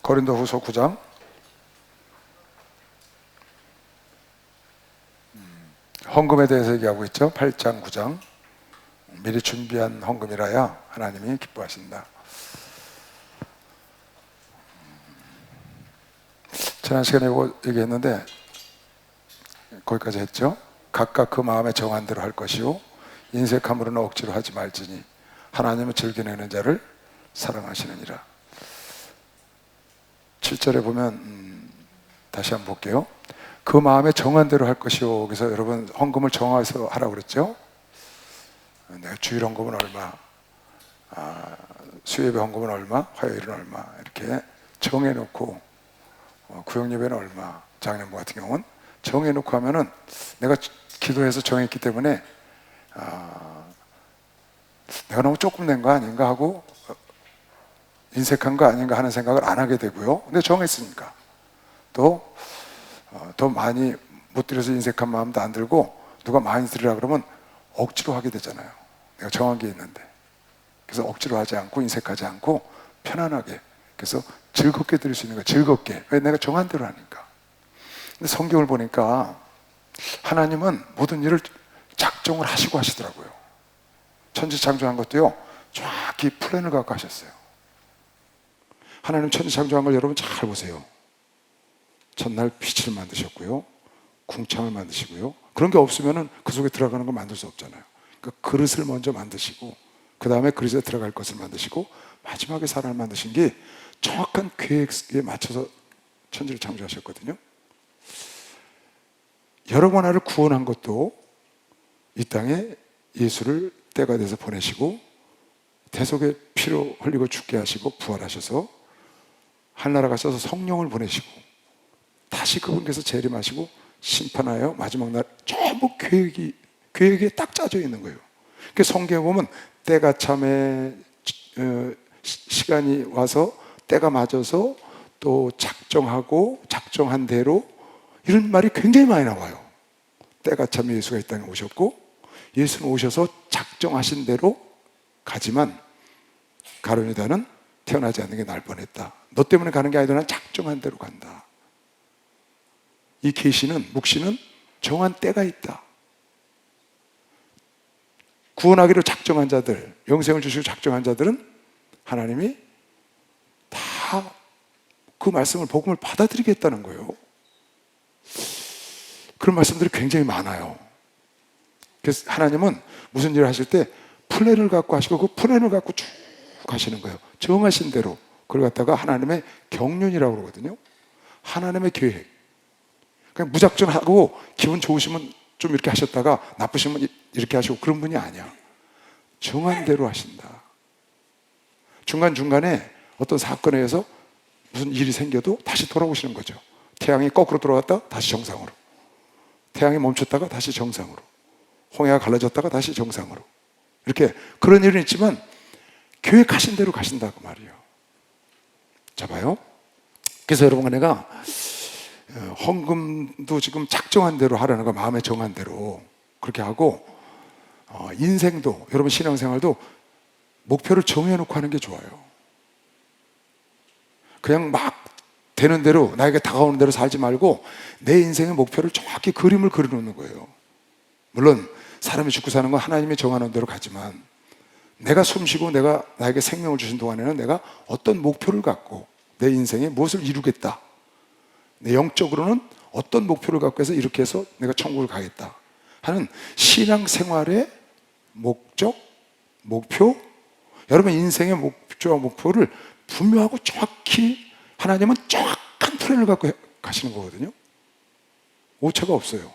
고린도후서 9장 헌금에 대해서 얘기하고 있죠. 8장 9장 미리 준비한 헌금이라야 하나님이 기뻐하신다. 지난 시간에 이거 얘기했는데 거기까지 했죠. 각각 그 마음에 정한 대로 할 것이요 인색함으로는 억지로 하지 말지니 하나님은 즐겨내는 자를 사랑하시느니라. 7절에 보면 다시 한번 볼게요. 그 마음에 정한 대로 할 것이요. 그래서 여러분 헌금을 정해서 하라고 그랬죠. 내가 주일 헌금은 얼마, 수요예배 헌금은 얼마, 화요일은 얼마 이렇게 정해놓고 구역예배는 얼마, 장년부 같은 경우는 정해놓고 하면은 내가 기도해서 정했기 때문에 내가 너무 조금 낸 거 아닌가 하고 인색한 거 아닌가 하는 생각을 안 하게 되고요. 근데 정했으니까 또 더 많이 못 드려서 인색한 마음도 안 들고 누가 많이 드리라 그러면 억지로 하게 되잖아요. 내가 정한 게 있는데 그래서 억지로 하지 않고 인색하지 않고 편안하게 그래서 즐겁게 드릴 수 있는 거예요. 즐겁게. 왜? 내가 정한 대로 하니까. 근데 성경을 보니까 하나님은 모든 일을 작정을 하시고 하시더라고요. 천지 창조한 것도요 정확히 플랜을 갖고 하셨어요. 하나님 천지 창조한 걸 여러분 잘 보세요. 첫날 빛을 만드셨고요 궁창을 만드시고요. 그런 게 없으면 그 속에 들어가는 걸 만들 수 없잖아요. 그러니까 그릇을 먼저 만드시고 그 다음에 그릇에 들어갈 것을 만드시고 마지막에 사람을 만드신 게 정확한 계획에 맞춰서 천지를 창조하셨거든요. 여러분 하나를 구원한 것도 이 땅에 예수를 때가 돼서 보내시고 대속의 피로 흘리고 죽게 하시고 부활하셔서 하늘나라 가셔서 성령을 보내시고 다시 그분께서 재림하시고 심판하여 마지막 날 전부 계획에 딱 짜져 있는 거예요. 그러니까 성경에 보면 때가 참에 시간이 와서 때가 맞아서 또 작정하고 작정한 대로 이런 말이 굉장히 많이 나와요. 때가 참에 예수가 이 땅에 오셨고 예수는 오셔서 작정하신 대로 가지만 가룟유다는 태어나지 않는 게 날 뻔했다. 너 때문에 가는 게 아니라 난 작정한 대로 간다. 이 계시는 묵시는 정한 때가 있다. 구원하기로 작정한 자들, 영생을 주시고 작정한 자들은 하나님이 다 그 말씀을 복음을 받아들이겠다는 거예요. 그런 말씀들이 굉장히 많아요. 그래서 하나님은 무슨 일을 하실 때 플랜을 갖고 하시고 그 플랜을 갖고 쭉 가시는 거예요. 정하신 대로. 그걸 갖다가 하나님의 경륜이라고 그러거든요. 하나님의 계획. 그냥 무작정 하고 기분 좋으시면 좀 이렇게 하셨다가 나쁘시면 이렇게 하시고 그런 분이 아니야. 정한 대로 하신다. 중간중간에 어떤 사건에 의해서 무슨 일이 생겨도 다시 돌아오시는 거죠. 태양이 거꾸로 돌아갔다 다시 정상으로, 태양이 멈췄다가 다시 정상으로, 홍해가 갈라졌다가 다시 정상으로, 이렇게 그런 일은 있지만 계획하신 대로 가신다고 말이에요. 자 봐요. 그래서 여러분과 내가 헌금도 지금 작정한 대로 하라는 거, 마음에 정한 대로 그렇게 하고 인생도 여러분 신앙생활도 목표를 정해놓고 하는 게 좋아요. 그냥 막 되는 대로 나에게 다가오는 대로 살지 말고 내 인생의 목표를 정확히 그림을 그려놓는 거예요. 물론 사람이 죽고 사는 건 하나님이 정하는 대로 가지만 내가 숨쉬고 내가 나에게 생명을 주신 동안에는 내가 어떤 목표를 갖고 내 인생에 무엇을 이루겠다, 내 영적으로는 어떤 목표를 갖고 해서 이렇게 해서 내가 천국을 가겠다 하는 신앙생활의 목적, 목표, 여러분 인생의 목표와 목표를 분명하고 정확히 하나님은 정확한 플랜을 갖고 가시는 거거든요. 오차가 없어요.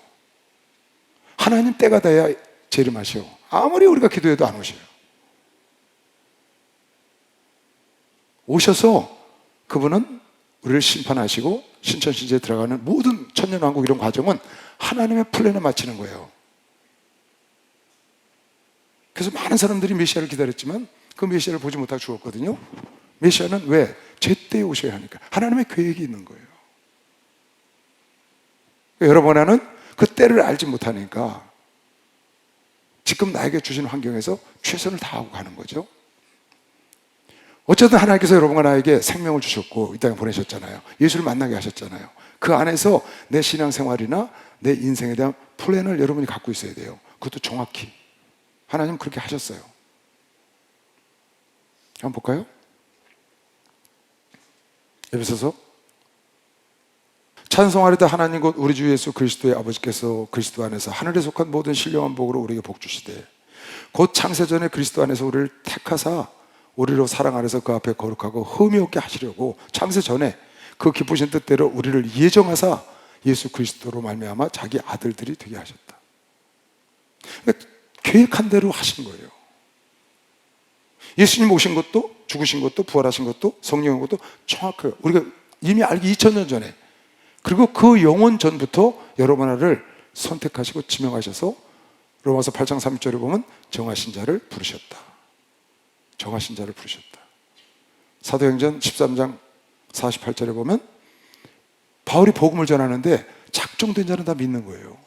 하나님 때가 돼야 재림하셔. 아무리 우리가 기도해도 안 오셔요. 오셔서 그분은 우리를 심판하시고 신천신제에 들어가는 모든 천년왕국 이런 과정은 하나님의 플랜에 맞추는 거예요. 그래서 많은 사람들이 메시아를 기다렸지만 그 메시아를 보지 못하고 죽었거든요. 메시아는 왜? 제때에 오셔야 하니까. 하나님의 계획이 있는 거예요. 여러분 하나는 그 때를 알지 못하니까 지금 나에게 주신 환경에서 최선을 다하고 가는 거죠. 어쨌든 하나님께서 여러분과 나에게 생명을 주셨고 이 땅에 보내셨잖아요. 예수를 만나게 하셨잖아요. 그 안에서 내 신앙생활이나 내 인생에 대한 플랜을 여러분이 갖고 있어야 돼요. 그것도 정확히. 하나님 그렇게 하셨어요. 한번 볼까요? 에베소서. 찬송하리다 하나님 곧 우리 주 예수 그리스도의 아버지께서 그리스도 안에서 하늘에 속한 모든 신령한 복으로 우리에게 복 주시되 곧 창세전에 그리스도 안에서 우리를 택하사 우리로 사랑 안에서 그 앞에 거룩하고 흠이 없게 하시려고 창세전에 그 기쁘신 뜻대로 우리를 예정하사 예수 그리스도로 말미암아 자기 아들들이 되게 하셨다. 그러니까 계획한 대로 하신 거예요. 예수님 오신 것도 죽으신 것도 부활하신 것도 성령인 것도 정확해요. 우리가 이미 알기 2000년 전에, 그리고 그 영원 전부터 여러분 하나를 선택하시고 지명하셔서 로마서 8장 3절에 보면 정하신 자를 부르셨다. 정하신 자를 부르셨다. 사도행전 13장 48절에 보면 바울이 복음을 전하는데 작정된 자는 다 믿는 거예요.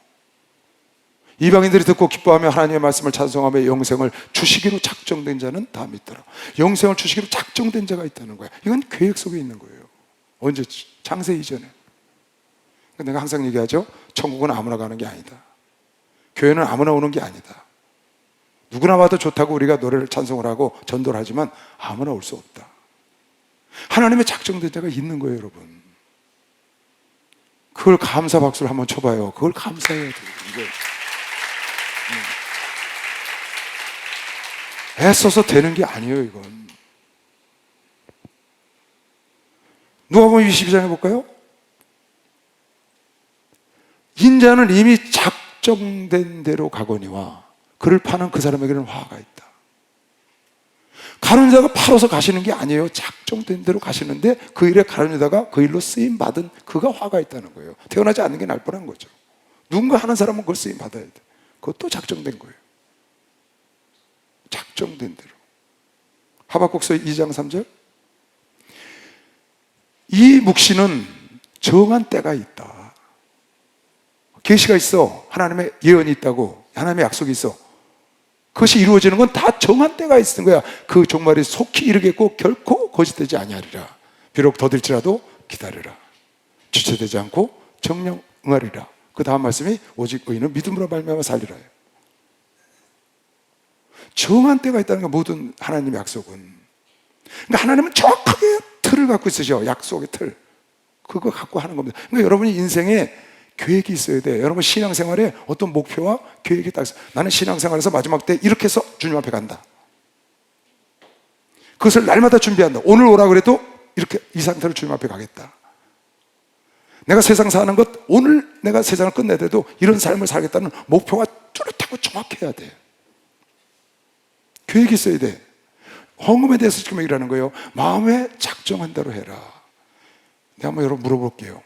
이방인들이 듣고 기뻐하며 하나님의 말씀을 찬송하며 영생을 주시기로 작정된 자는 다 믿더라. 영생을 주시기로 작정된 자가 있다는 거야. 이건 계획 속에 있는 거예요. 언제? 창세 이전에. 내가 항상 얘기하죠. 천국은 아무나 가는 게 아니다. 교회는 아무나 오는 게 아니다. 누구나 와도 좋다고 우리가 노래를 찬송을 하고 전도를 하지만 아무나 올 수 없다. 하나님의 작정된 자가 있는 거예요, 여러분. 그걸 감사 박수를 한번 쳐봐요. 그걸 감사해야 돼요. 이거. 애써서 되는 게 아니에요, 이건. 누가복음 22장에 볼까요? 인자는 이미 작정된 대로 가거니와 그를 파는 그 사람에게는 화가 있다. 가룟 유다가 팔아서 가시는 게 아니에요. 작정된 대로 가시는데 그 일에 가룟 유다가 그 일로 쓰임 받은 그가 화가 있다는 거예요. 태어나지 않는 게 날 뻔한 거죠. 누군가 하는 사람은 그걸 쓰임 받아야 돼. 그것도 작정된 거예요. 작정된 대로. 하박국서 2장 3절. 이 묵시는 정한 때가 있다. 계시가 있어. 하나님의 예언이 있다고. 하나님의 약속이 있어. 그것이 이루어지는 건 다 정한 때가 있는 거야. 그 종말이 속히 이르겠고 결코 거짓되지 아니하리라. 비록 더딜지라도 기다리라. 주체되지 않고 정령 응하리라. 그 다음 말씀이 오직 의인은 믿음으로 말미암아 살리라예요. 정한 때가 있다는 게 모든 하나님의 약속은. 그러니까 하나님은 정확하게 틀을 갖고 있으셔. 약속의 틀. 그거 갖고 하는 겁니다. 그러니까 여러분이 인생에 계획이 있어야 돼. 여러분 신앙생활에 어떤 목표와 계획이 딱 있어요. 나는 신앙생활에서 마지막 때 이렇게 해서 주님 앞에 간다. 그것을 날마다 준비한다. 오늘 오라 그래도 이렇게 이 상태로 주님 앞에 가겠다. 내가 세상 사는 것, 오늘 내가 세상을 끝내더라도 이런 삶을 살겠다는 목표가 뚜렷하고 정확해야 돼. 계획이 있어야 돼. 헌금에 대해서 지금 얘기하는 거예요. 마음에 작정한 대로 해라. 내가 한번 여러분 물어볼게요.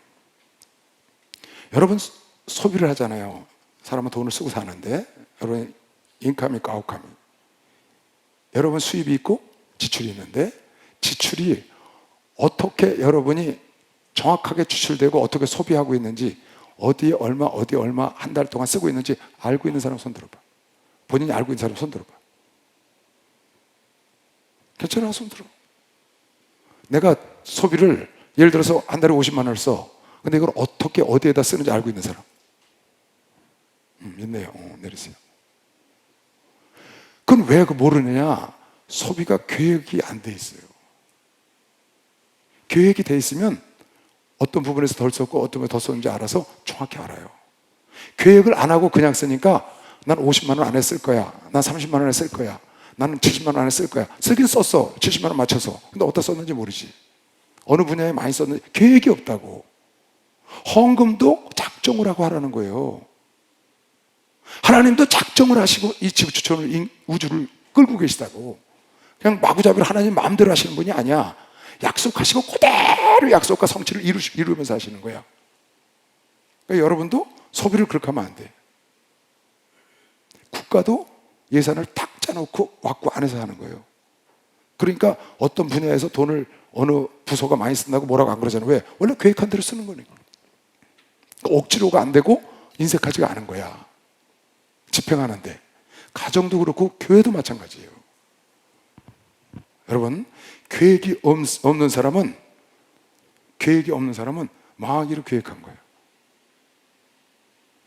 여러분 소비를 하잖아요. 사람은 돈을 쓰고 사는데 여러분 인컴입니까 아웃컴이? 여러분 수입이 있고 지출이 있는데 지출이 어떻게 여러분이 정확하게 추출되고 어떻게 소비하고 있는지 어디에 얼마 한 달 동안 쓰고 있는지 알고 있는 사람 손 들어봐. 본인이 알고 있는 사람 손 들어봐. 괜찮아, 손 들어. 내가 소비를 예를 들어서 한 달에 50만 원을 써. 근데 이걸 어떻게 어디에다 쓰는지 알고 있는 사람? 있네요. 내리세요. 그건 왜 모르느냐? 소비가 계획이 안 돼 있어요. 계획이 돼 있으면 어떤 부분에서 덜 썼고 어떤 부분에 더 썼는지 알아서 정확히 알아요. 계획을 안 하고 그냥 쓰니까 난 50만 원 안에 쓸 거야. 난 30만 원에 쓸 거야. 나는 70만 원 안에 쓸 거야. 쓰긴 썼어. 70만 원 맞춰서. 근데 어디다 썼는지 모르지. 어느 분야에 많이 썼는지 계획이 없다고. 헌금도 작정을 하고 하라는 거예요. 하나님도 작정을 하시고 이 지구촌을 우주를 끌고 계시다고. 그냥 마구잡이로 하나님 마음대로 하시는 분이 아니야. 약속하시고 그대로 약속과 성취를 이루면서 하시는 거야. 그러니까 여러분도 소비를 그렇게 하면 안 돼. 국가도 예산을 딱 짜놓고 왔고 안에서 하는 거예요. 그러니까 어떤 분야에서 돈을 어느 부서가 많이 쓴다고 뭐라고 안 그러잖아요. 왜? 원래 계획한 대로 쓰는 거니까. 억지로가 안 되고 인색하지가 않은 거야. 집행하는데. 가정도 그렇고 교회도 마찬가지예요. 여러분, 없는 사람은 망하기로 계획한 거예요.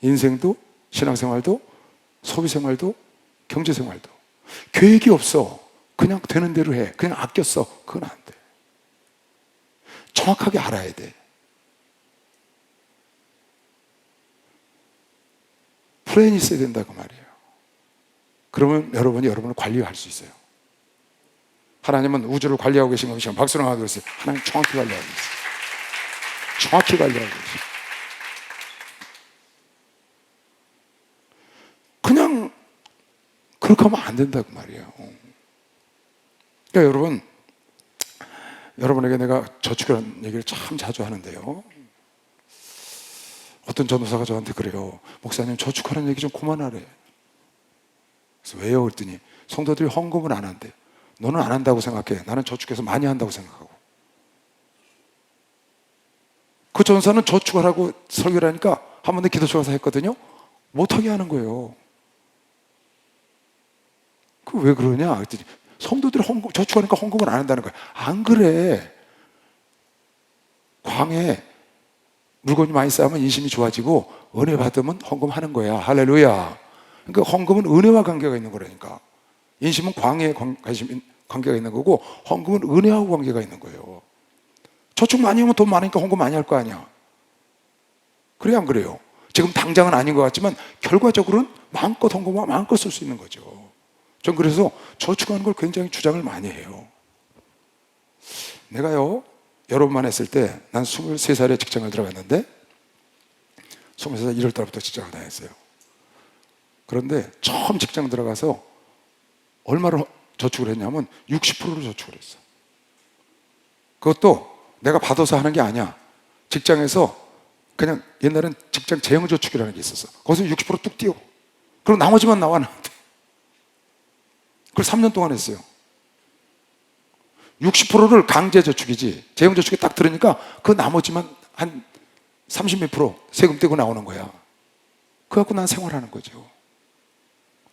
인생도, 신앙생활도, 소비생활도, 경제생활도. 계획이 없어. 그냥 되는 대로 해. 그냥 아껴 써. 그건 안 돼. 정확하게 알아야 돼. 플랜이 있어야 된다고 말이에요. 그러면 여러분이 여러분을 관리할 수 있어요. 하나님은 우주를 관리하고 계신 것이 박수를 하고 있어요. 하나님 정확히 관리하고 있어요. 정확히 관리하고 계세요. 그냥 그렇게 하면 안 된다고 말이에요. 그러니까 여러분에게 내가 저축이라는 얘기를 참 자주 하는데요. 어떤 전도사가 저한테 그래요. 목사님, 저축하는 얘기 좀 그만하래. 그래서 왜요? 그랬더니 성도들이 헌금을 안 한대. 너는 안 한다고 생각해. 나는 저축해서 많이 한다고 생각하고. 그 전사는 저축하라고 설교를 하니까 한 번도 기도처 가서 했거든요. 못하게 하는 거예요. 그 왜 그러냐? 그랬더니 성도들이 저축하니까 헌금을 안 한다는 거야. 안 그래. 광에 물건이 많이 쌓으면 인심이 좋아지고 은혜 받으면 헌금하는 거야. 할렐루야. 그러니까 헌금은 은혜와 관계가 있는 거라니까. 인심은 광에 관계가 있는 거고 헌금은 은혜하고 관계가 있는 거예요. 저축 많이 하면 돈 많으니까 헌금 많이 할 거 아니야. 그래 안 그래요? 지금 당장은 아닌 것 같지만 결과적으로는 마음껏 헌금하고 마음껏 쓸 수 있는 거죠. 전 그래서 저축하는 걸 굉장히 주장을 많이 해요. 내가요, 여러분만 했을 때 난 23살에 직장을 들어갔는데 23살 1월 달부터 직장을 다녔어요. 그런데 처음 직장 들어가서 얼마를 저축을 했냐면 60%를 저축을 했어. 그것도 내가 받아서 하는 게 아니야. 직장에서 그냥 옛날엔 직장 재형저축이라는 게 있었어. 거기서 60%뚝 띄워. 그럼 나머지만 나와 나한테. 그걸 3년 동안 했어요. 60%를 강제저축이지 재형저축에 딱 들으니까 그 나머지만 한 30몇 프로 세금 떼고 나오는 거야. 그래 갖고 난 생활하는 거죠.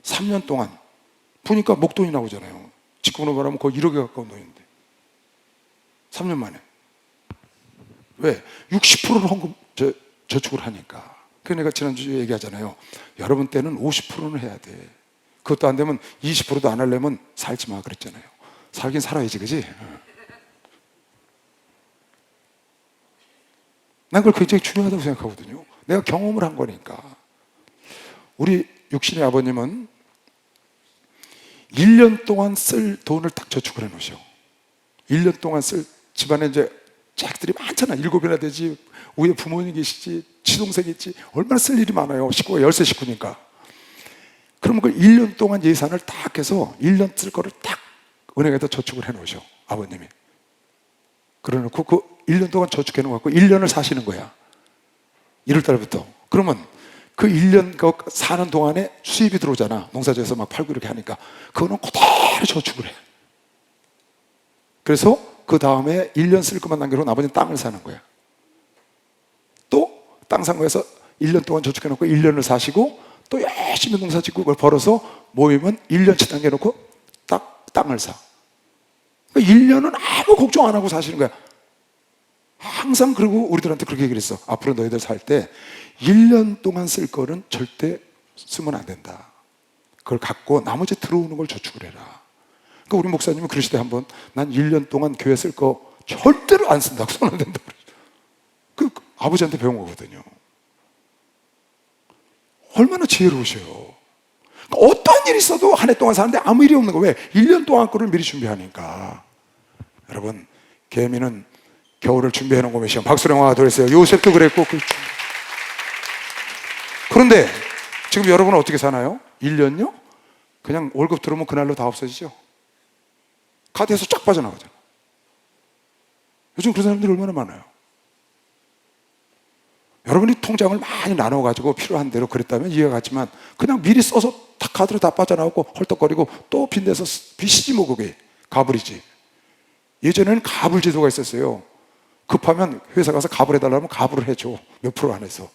3년 동안 보니까 목돈이 나오잖아요. 직구로 말하면 거의 1억에 가까운 돈인데 3년 만에. 왜? 60%를 저축을 하니까. 그래서 내가 지난주에 얘기하잖아요. 여러분 때는 50%는 해야 돼. 그것도 안 되면 20%도 안 하려면 살지 마 그랬잖아요. 살긴 살아야지, 그지? 난 그걸 굉장히 중요하다고 생각하거든요. 내가 경험을 한 거니까. 우리 육신의 아버님은 1년 동안 쓸 돈을 딱 저축을 해놓으셔. 1년 동안 쓸, 집안에 이제 자식들이 많잖아. 7이나 되지. 위에 부모님 계시지. 친동생 있지. 얼마나 쓸 일이 많아요. 식구가 13 식구니까. 그러면 그 1년 동안 예산을 딱 해서 1년 쓸 거를 딱 은행에다 저축을 해놓으셔. 아버님이. 그래놓고 그 1년 동안 저축해 놓고 1년을 사시는 거야. 1월 달부터. 그러면 그 1년 사는 동안에 수입이 들어오잖아. 농사지어서 막 팔고 이렇게 하니까. 그거는 그대로 저축을 해. 그래서 그 다음에 1년 쓸 것만 남겨놓고 나머지는 땅을 사는 거야. 또 땅 산 거에서 1년 동안 저축해 놓고 1년을 사시고 또 열심히 농사 짓고 그걸 벌어서 모이면 1년치 남겨놓고 딱 땅을 사. 그러니까 1년은 아무 걱정 안 하고 사시는 거야. 항상. 그리고 우리들한테 그렇게 얘기를 했어. 앞으로 너희들 살 때 1년 동안 쓸 거는 절대 쓰면 안 된다. 그걸 갖고 나머지 들어오는 걸 저축을 해라. 그러니까 우리 목사님은 그러시대. 한번 난 1년 동안 교회 쓸 거 절대로 안 쓴다고. 손 안 된다고. 그 아버지한테 배운 거거든요. 얼마나 지혜로우셔요. 그러니까 어떤 일이 있어도 한 해 동안 사는데 아무 일이 없는 거. 왜? 1년 동안 거를 미리 준비하니까. 여러분, 개미는 겨울을 준비해 놓은 거면 박수령 하나 더 했어요. 요셉도 그랬고. 그런데 지금 여러분은 어떻게 사나요? 1년요? 그냥 월급 들어오면 그날로 다 없어지죠. 카드에서 쫙 빠져나가잖아. 요즘 그런 사람들이 얼마나 많아요. 여러분이 통장을 많이 나눠가지고 필요한 대로 그랬다면 이해가 갔지만 그냥 미리 써서 다 카드로 다 빠져나오고 헐떡거리고 또 빚내서 빚이지 뭐. 그게 가불이지. 예전에는 가불제도가 있었어요. 급하면 회사 가서 가불해달라면 가불을 해줘. 몇 프로 안에서.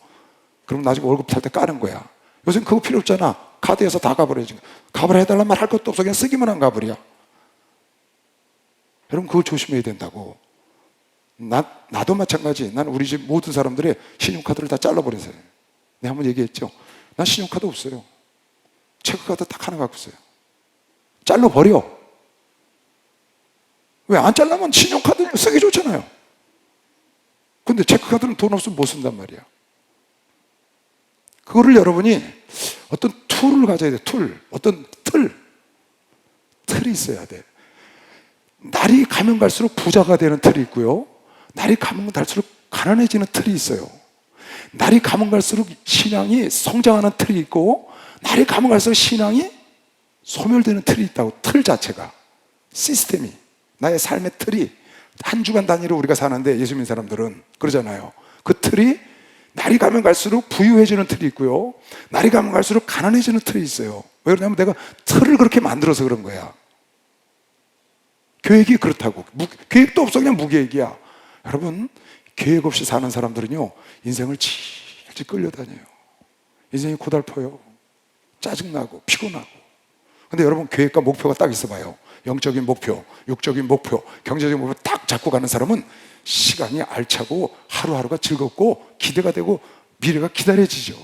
그럼 나중에 월급 탈 때 까는 거야. 요즘 그거 필요 없잖아. 카드에서 다 가불해야지. 가불해달라는 말 할 것도 없어. 그냥 쓰기만 한 가불이야. 여러분 그걸 조심해야 된다고. 나도 마찬가지. 난 우리 집 모든 사람들의 신용카드를 다 잘라버렸어요. 내가 한번 얘기했죠. 난 신용카드 없어요. 체크카드 딱 하나 갖고 있어요. 잘라버려. 왜? 안 잘라면 신용카드는 쓰기 좋잖아요. 근데 체크카드는 돈 없으면 못 쓴단 말이야. 그거를 여러분이 어떤 툴을 가져야 돼. 어떤 틀이 있어야 돼. 날이 가면 갈수록 부자가 되는 틀이 있고요, 날이 가면 갈수록 가난해지는 틀이 있어요. 날이 가면 갈수록 신앙이 성장하는 틀이 있고, 날이 가면 갈수록 신앙이 소멸되는 틀이 있다고. 틀 자체가, 시스템이, 나의 삶의 틀이 한 주간 단위로 우리가 사는데, 예수 믿는 사람들은 그러잖아요. 그 틀이 날이 가면 갈수록 부유해지는 틀이 있고요, 날이 가면 갈수록 가난해지는 틀이 있어요. 왜 그러냐면 내가 틀을 그렇게 만들어서 그런 거야. 계획이 그렇다고. 계획도 없어. 그냥 무계획이야. 여러분, 계획 없이 사는 사람들은요, 인생을 질질 끌려다녀요. 인생이 고달퍼요. 짜증나고 피곤하고. 근데 여러분, 계획과 목표가 딱 있어봐요. 영적인 목표, 육적인 목표, 경제적인 목표 딱 잡고 가는 사람은 시간이 알차고 하루하루가 즐겁고 기대가 되고 미래가 기다려지죠.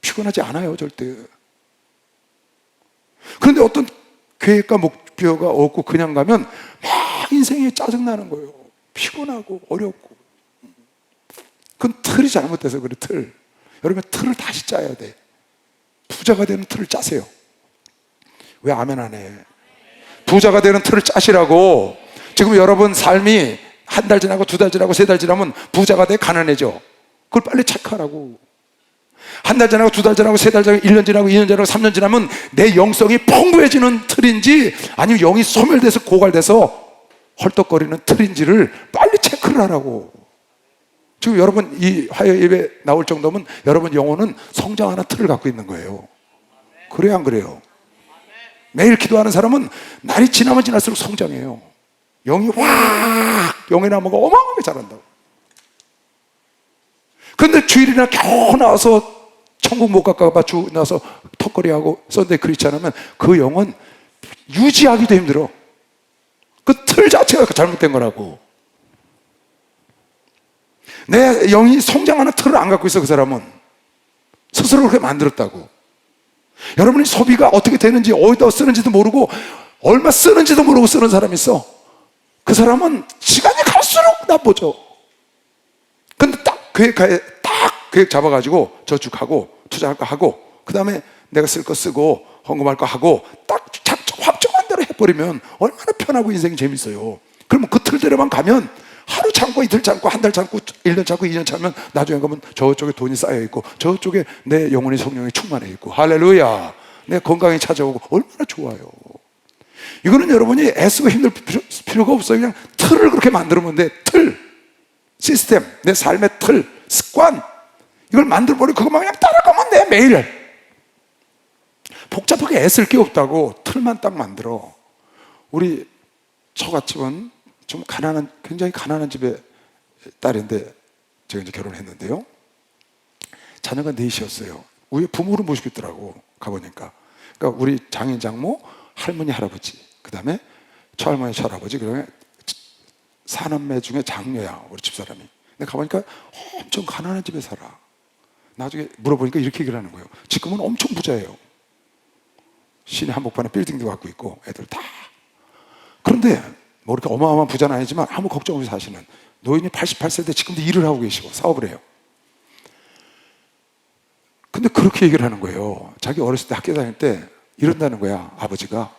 피곤하지 않아요, 절대. 그런데 어떤 계획과 목표가 없고 그냥 가면 막 인생이 짜증나는 거예요. 피곤하고 어렵고. 그건 틀이 잘못돼서 그래. 틀. 여러분, 틀을 다시 짜야 돼. 부자가 되는 틀을 짜세요. 왜 아멘 안 해? 부자가 되는 틀을 짜시라고. 지금 여러분 삶이 한 달 지나고 두 달 지나고 세 달 지나면 부자가 돼, 가난해져. 그걸 빨리 체크하라고. 한 달 지나고 두 달 지나고 세 달 지나고 1년 지나고 2년 지나고 3년 지나면 내 영성이 풍부해지는 틀인지, 아니면 영이 소멸돼서 고갈돼서 헐떡거리는 틀인지를 빨리 체크를 하라고. 지금 여러분 이 화요 예배 나올 정도면 여러분 영혼은 성장하는 틀을 갖고 있는 거예요. 그래요, 안 그래요? 매일 기도하는 사람은 날이 지나면 지날수록 성장해요. 영이 확, 영의 나무가 어마어마하게 자란다고. 근데 주일이나 겨우 나와서 천국 못 갈까봐 주 나와서 턱걸이하고 썬데이 크리스찬 하면 그 영은 유지하기도 힘들어. 그 틀 자체가 잘못된 거라고. 내 영이 성장하는 틀을 안 갖고 있어. 그 사람은 스스로 그렇게 만들었다고. 여러분이 소비가 어떻게 되는지, 어디다 쓰는지도 모르고 얼마 쓰는지도 모르고 쓰는 사람이 있어. 그 사람은 시간이 갈수록 나빠져. 근데 딱 계획 잡아가지고 저축하고 투자할 거 하고, 그 다음에 내가 쓸 거 쓰고 헌금할 거 하고 딱 확정한 대로 해버리면 얼마나 편하고 인생이 재밌어요. 그러면 그 틀대로만 가면 하루 참고 이틀 참고 한 달 참고 1년 참고 2년 참으면 나중에 가면 저쪽에 돈이 쌓여 있고 저쪽에 내 영혼의 성령이 충만해 있고, 할렐루야, 내 건강이 찾아오고 얼마나 좋아요. 이거는 여러분이 애쓰고 힘들 필요가 없어요. 그냥 틀을 그렇게 만들면 돼. 틀, 시스템, 내 삶의 틀, 습관, 이걸 만들어버리고 그것만 그냥 따라가면 돼. 매일 복잡하게 애쓸 게 없다고. 틀만 딱 만들어. 우리 처갓집은 좀 굉장히 가난한 집의 딸인데, 제가 이제 결혼했는데요, 자녀가 넷이었어요. 위에 부모를 모시고 있더라고, 가보니까. 그러니까 우리 장인, 장모, 할머니, 할아버지, 그 다음에 처할머니, 처할아버지, 그다음에 사남매 중에 장녀야, 우리 집사람이. 근데 가보니까 엄청 가난한 집에 살아. 나중에 물어보니까 이렇게 얘기를 하는 거예요. 지금은 엄청 부자예요. 시내 한복판에 빌딩도 갖고 있고 애들 다. 그런데 뭐 이렇게 어마어마한 부자는 아니지만 아무 걱정 없이 사시는 노인이 88세인데 지금도 일을 하고 계시고 사업을 해요. 근데 그렇게 얘기를 하는 거예요. 자기 어렸을 때 학교 다닐 때 이런다는 거야. 아버지가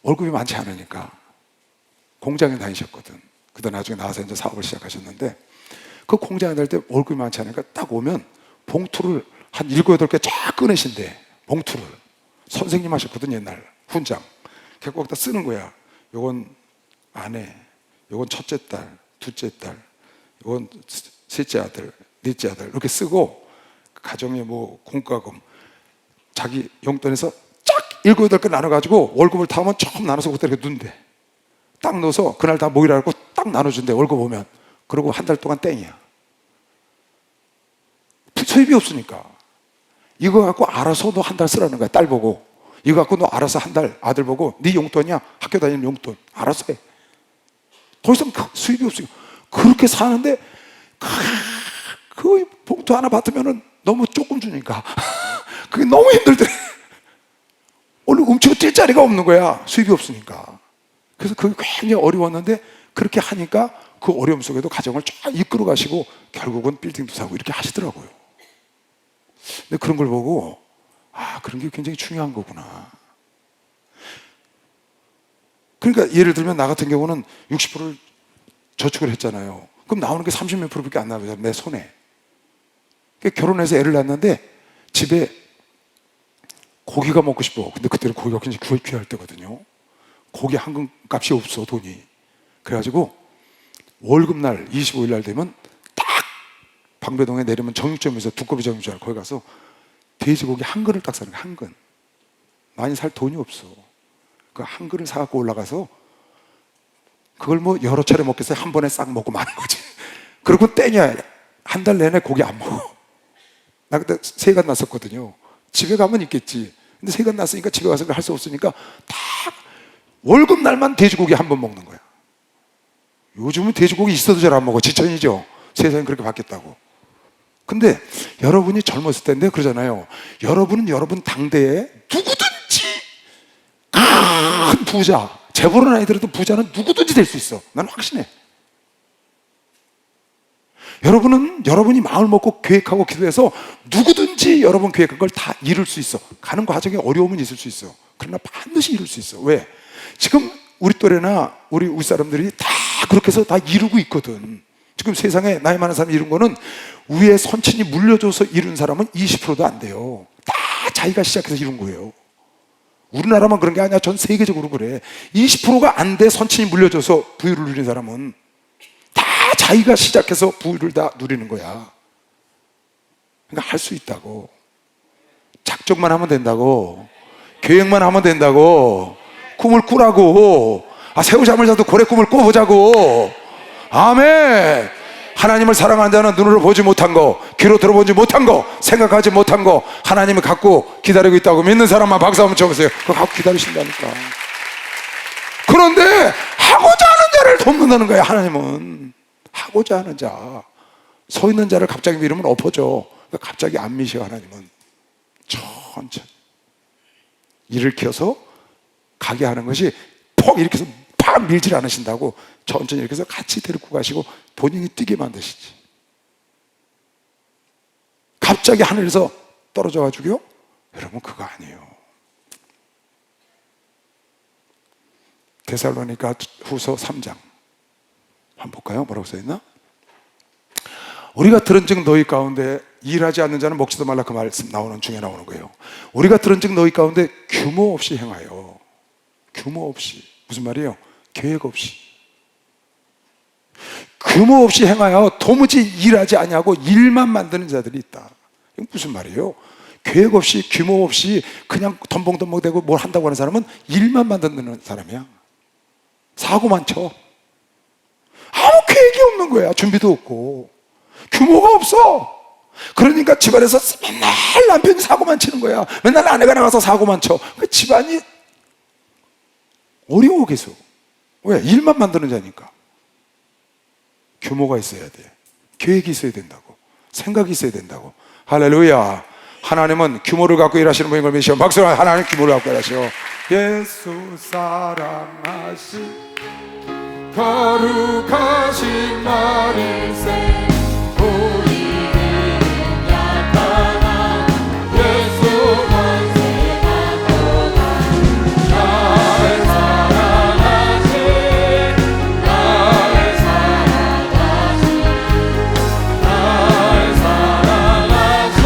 월급이 많지 않으니까 공장에 다니셨거든. 그러다 나중에 나와서 이제 사업을 시작하셨는데, 그 공장에 다닐 때 월급이 많지 않으니까 딱 오면 봉투를 한 7, 8개 쫙 꺼내신대. 봉투를 선생님 하셨거든, 옛날 훈장. 그래서 거기다 쓰는 거야. 요건 아내, 요건 첫째 딸, 둘째 딸, 요건 셋째 아들, 넷째 아들, 이렇게 쓰고 가정에 뭐 공과금 자기 용돈에서 쫙 7, 8개 나눠가지고 월급을 다 하면 조금 나눠서 그때 이렇게 넣는데, 딱 넣어서 그날 다 모이라고 딱 나눠준대. 월급 오면. 그리고 한 달 동안 땡이야. 수입이 없으니까. 이거 갖고 알아서 너 한 달 쓰라는 거야. 딸 보고. 이거 갖고 너 알아서 한 달 아들 보고, 네 용돈이야, 학교 다니는 용돈 알아서 해. 더 이상 수입이 없어요. 그렇게 사는데 그 봉투 하나 받으면 너무 조금 주니까 그게 너무 힘들더래. 오늘 움치고 뛸 자리가 없는 거야. 수입이 없으니까. 그래서 그게 굉장히 어려웠는데 그렇게 하니까 그 어려움 속에도 가정을 쫙 이끌어 가시고 결국은 빌딩도 사고 이렇게 하시더라고요. 근데 그런 걸 보고 그런 게 굉장히 중요한 거구나. 그러니까 예를 들면 나 같은 경우는 60%를 저축을 했잖아요. 그럼 나오는 게 30몇 %밖에 안 나와요. 내 손에. 그러니까 결혼해서 애를 낳았는데 집에 고기가 먹고 싶어. 근데 그때는 고기가 굉장히 귀할 때거든요. 고기 한 근 값이 없어, 돈이. 그래가지고 월급날 25일 날 되면 딱 방배동에 내리면 정육점에서 두꺼비 정육점 거기 가서 돼지고기 한 근을 딱 사는 거야. 한 근. 많이 살 돈이 없어. 그 한 근을 사갖고 올라가서 그걸 뭐 여러 차례 먹겠어요? 한 번에 싹 먹고 마는 거지. 그리고 땡이야. 한 달 내내 고기 안 먹어. 나 그때 세간 났었거든요. 집에 가면 있겠지. 근데 세간 났으니까 집에 가서 할 수 없으니까 딱 월급날만 돼지고기 한 번 먹는 거야. 요즘은 돼지고기 있어도 잘 안 먹어. 지천이죠. 세상이 그렇게 바뀌었다고. 근데 여러분이 젊었을 때인데 그러잖아요. 여러분은 여러분 당대에 누구든지 큰 부자, 재벌은 아니더라도 부자는 누구든지 될 수 있어. 난 확신해. 여러분은 여러분이 마음을 먹고 계획하고 기도해서 누구든지 여러분 계획한 걸 다 이룰 수 있어. 가는 과정에 어려움은 있을 수 있어. 그러나 반드시 이룰 수 있어. 왜? 지금 우리 또래나 우리 사람들이 다 그렇게 해서 다 이루고 있거든. 지금 세상에 나이 많은 사람이 이룬 거는 위에 선친이 물려줘서 이룬 사람은 20%도 안 돼요. 다 자기가 시작해서 이룬 거예요. 우리나라만 그런 게 아니야. 전 세계적으로 그래. 20%가 안 돼 선친이 물려줘서 부유를 누린 사람은 다 자기가 시작해서 부유를 다 누리는 거야. 그러니까 할 수 있다고. 작정만 하면 된다고. 계획만 하면 된다고. 꿈을 꾸라고. 새우 잠을 자도 고래 꿈을 꿔보자고. 아멘. 하나님을 사랑하는 자는 눈으로 보지 못한 거, 귀로 들어보지 못한 거, 생각하지 못한 거 하나님이 갖고 기다리고 있다고 믿는 사람만 박수 한번 쳐보세요. 그거 갖고 기다리신다니까. 그런데 하고자 하는 자를 돕는다는 거야. 하나님은 하고자 하는 자, 서 있는 자를 갑자기 밀으면 엎어져. 그러니까 갑자기 안 미셔. 하나님은 천천히 이를 켜서 가게 하는 것이 퍽 이렇게 해서 팍 밀질 않으신다고. 천천히 이렇게 해서 같이 데리고 가시고 본인이 뛰게 만드시지. 갑자기 하늘에서 떨어져 가지고요? 여러분 그거 아니에요. 데살로니가 후서 3장 한번 볼까요? 뭐라고 써있나? 우리가 들은즉 너희 가운데 일하지 않는 자는 먹지도 말라, 그 말씀 나오는 중에 나오는 거예요. 우리가 들은즉 너희 가운데 규모 없이 행하여. 규모 없이. 무슨 말이에요? 계획 없이. 규모 없이 행하여 도무지 일하지 아니하고 일만 만드는 자들이 있다. 이건 무슨 말이에요? 계획 없이 규모 없이 그냥 덤벙덤벙 대고 뭘 한다고 하는 사람은 일만 만드는 사람이야. 사고만 쳐. 아무 계획이 없는 거야. 준비도 없고 규모가 없어. 그러니까 집안에서 맨날 남편이 사고만 치는 거야. 맨날 아내가 나가서 사고만 쳐. 그 집안이 어려워 계속. 왜? 일만 만드는 자니까. 규모가 있어야 돼. 계획이 있어야 된다고. 생각이 있어야 된다고. 할렐루야. 하나님은 규모를 갖고 일하시는 분인 걸 믿으시오. 박수로. 하나님 규모를 갖고 일하시오. 예수 사랑하신 거룩하신 머리새 우리는 약하나 예수 권세가 떠나 나를 사랑하신 나를 사랑하신 나를 사랑하신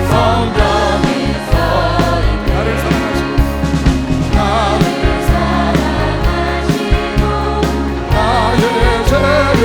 성령이 서인 나를 사랑하신 나를 사랑하시고 나의 죄를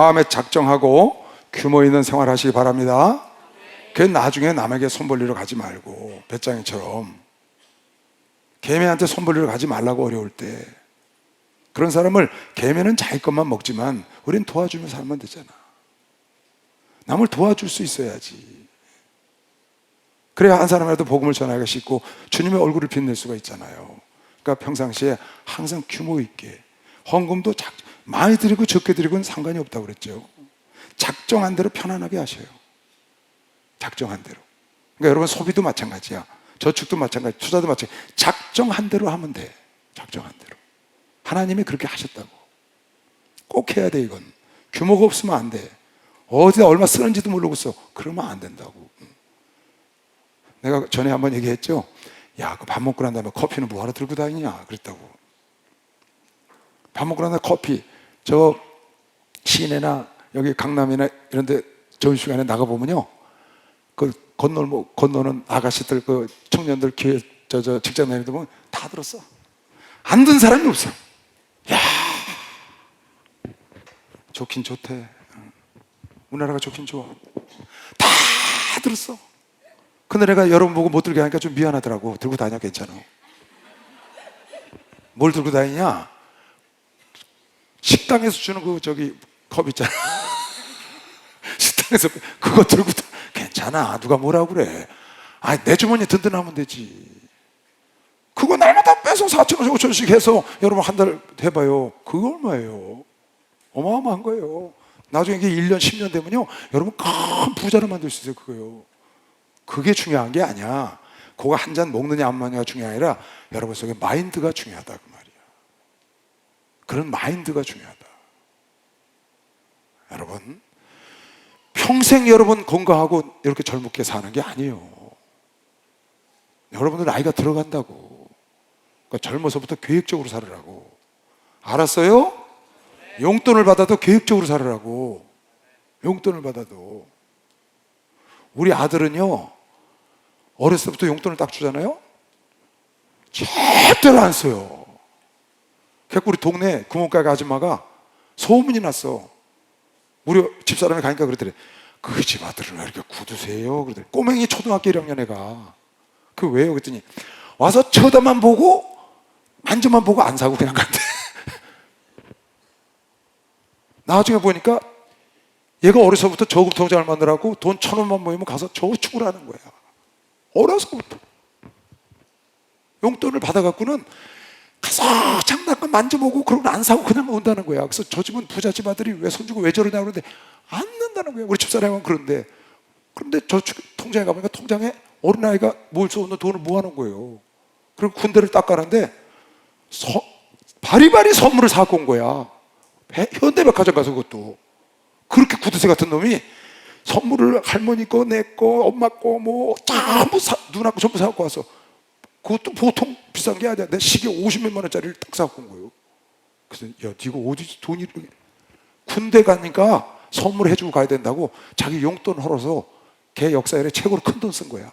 마음에 작정하고 규모 있는 생활 하시기 바랍니다. 그 나중에 남에게 손 벌리러 가지 말고, 배짱이처럼 개미한테 손 벌리러 가지 말라고, 어려울 때. 그런 사람을, 개미는 자기 것만 먹지만 우린 도와주며 살면 되잖아. 남을 도와줄 수 있어야지. 그래야 한 사람이라도 복음을 전하기가 쉽고 주님의 얼굴을 빛낼 수가 있잖아요. 그러니까 평상시에 항상 규모 있게, 헌금도 많이 드리고 적게 드리고는 상관이 없다고 그랬죠. 작정한 대로 편안하게 하셔요. 작정한 대로. 그러니까 여러분, 소비도 마찬가지야. 저축도 마찬가지, 투자도 마찬가지. 작정한 대로 하면 돼. 작정한 대로. 하나님이 그렇게 하셨다고. 꼭 해야 돼. 이건 규모가 없으면 안 돼. 어디다 얼마 쓰는지도 모르고 써. 그러면 안 된다고. 내가 전에 한번 얘기했죠. 야, 그 밥 먹고 난 다음에 커피는 뭐하러 들고 다니냐 그랬다고. 밥 먹고 난 다음에 커피, 저 시내나 여기 강남이나 이런 데 점심시간에 나가보면요, 그 건너는 아가씨들, 그 청년들, 기회, 직장 다니는 보면 다 들었어. 안 든 사람이 없어. 야, 좋긴 좋대. 우리나라가 좋긴 좋아. 다 들었어. 근데 내가 여러분 보고 못 들게 하니까 좀 미안하더라고. 들고 다녀. 괜찮아. 뭘 들고 다니냐? 식당에서 주는 그 컵 있잖아. 식당에서 그거 들고 괜찮아. 누가 뭐라고 그래. 아니, 내 주머니에 든든하면 되지. 그거 날마다 빼서 4,000원씩 5,000원씩 해서 여러분 한 달 해봐요. 그거 얼마예요? 어마어마한 거예요. 나중에 이게 1년 10년 되면요, 여러분 큰 부자를 만들 수 있어요. 그거요. 그게 중요한 게 아니야. 그거 한 잔 먹느냐 안 먹느냐가 중요한 게 아니라 여러분 속에 마인드가 중요하다, 그 말이야. 그런 마인드가 중요하다. 여러분, 평생 여러분 건강하고 이렇게 젊게 사는 게 아니에요. 여러분들 나이가 들어간다고. 그러니까 젊어서부터 계획적으로 살으라고. 알았어요? 용돈을 받아도 계획적으로 살으라고. 용돈을 받아도. 우리 아들은요, 어렸을 때부터 용돈을 딱 주잖아요. 절대로 안 써요. 그래서 우리 동네 구멍가게 아줌마가 소문이 났어. 우리 집사람이 가니까 그러더래. 그 집 아들은 왜 이렇게 굳으세요? 그러더래. 꼬맹이 초등학교 1학년 애가. 그 왜요? 그랬더니 와서 쳐다만 보고 만져만 보고 안 사고 그냥 간대. 나중에 보니까 얘가 어려서부터 저금 통장을 만들라고 돈 1,000원만 모이면 가서 저축을 하는 거야. 어려서부터. 용돈을 받아갖고는 가서 장난감 만져보고 그러고 안 사고 그냥 온다는 거야. 그래서 저 집은 부잣집 아들이 왜 손주고 왜 저러냐 그러는데 안 는다는 거야. 우리 집사람은 그런데. 그런데 저축 통장에 가보니까 통장에 어린아이가 모을 수 없는 돈을 모아놓은 거예요. 그리고 군대를 딱 가는데 바리바리 선물을 사고 온 거야. 현대백화점 가서. 그것도 그렇게 구두쇠 같은 놈이 선물을 할머니 거, 내 거, 엄마 거 뭐 전부 누나 거 전부 사갖고 와서. 그것도 보통 비싼 게 아니야. 내 시계 50몇만 원짜리를 딱 사갖고 온 거예요. 그래서 야, 니가 어디 돈이 이렇게. 군대 가니까 선물해주고 가야 된다고 자기 용돈 헐어서 걔 역사에 최고로 큰 돈 쓴 거야.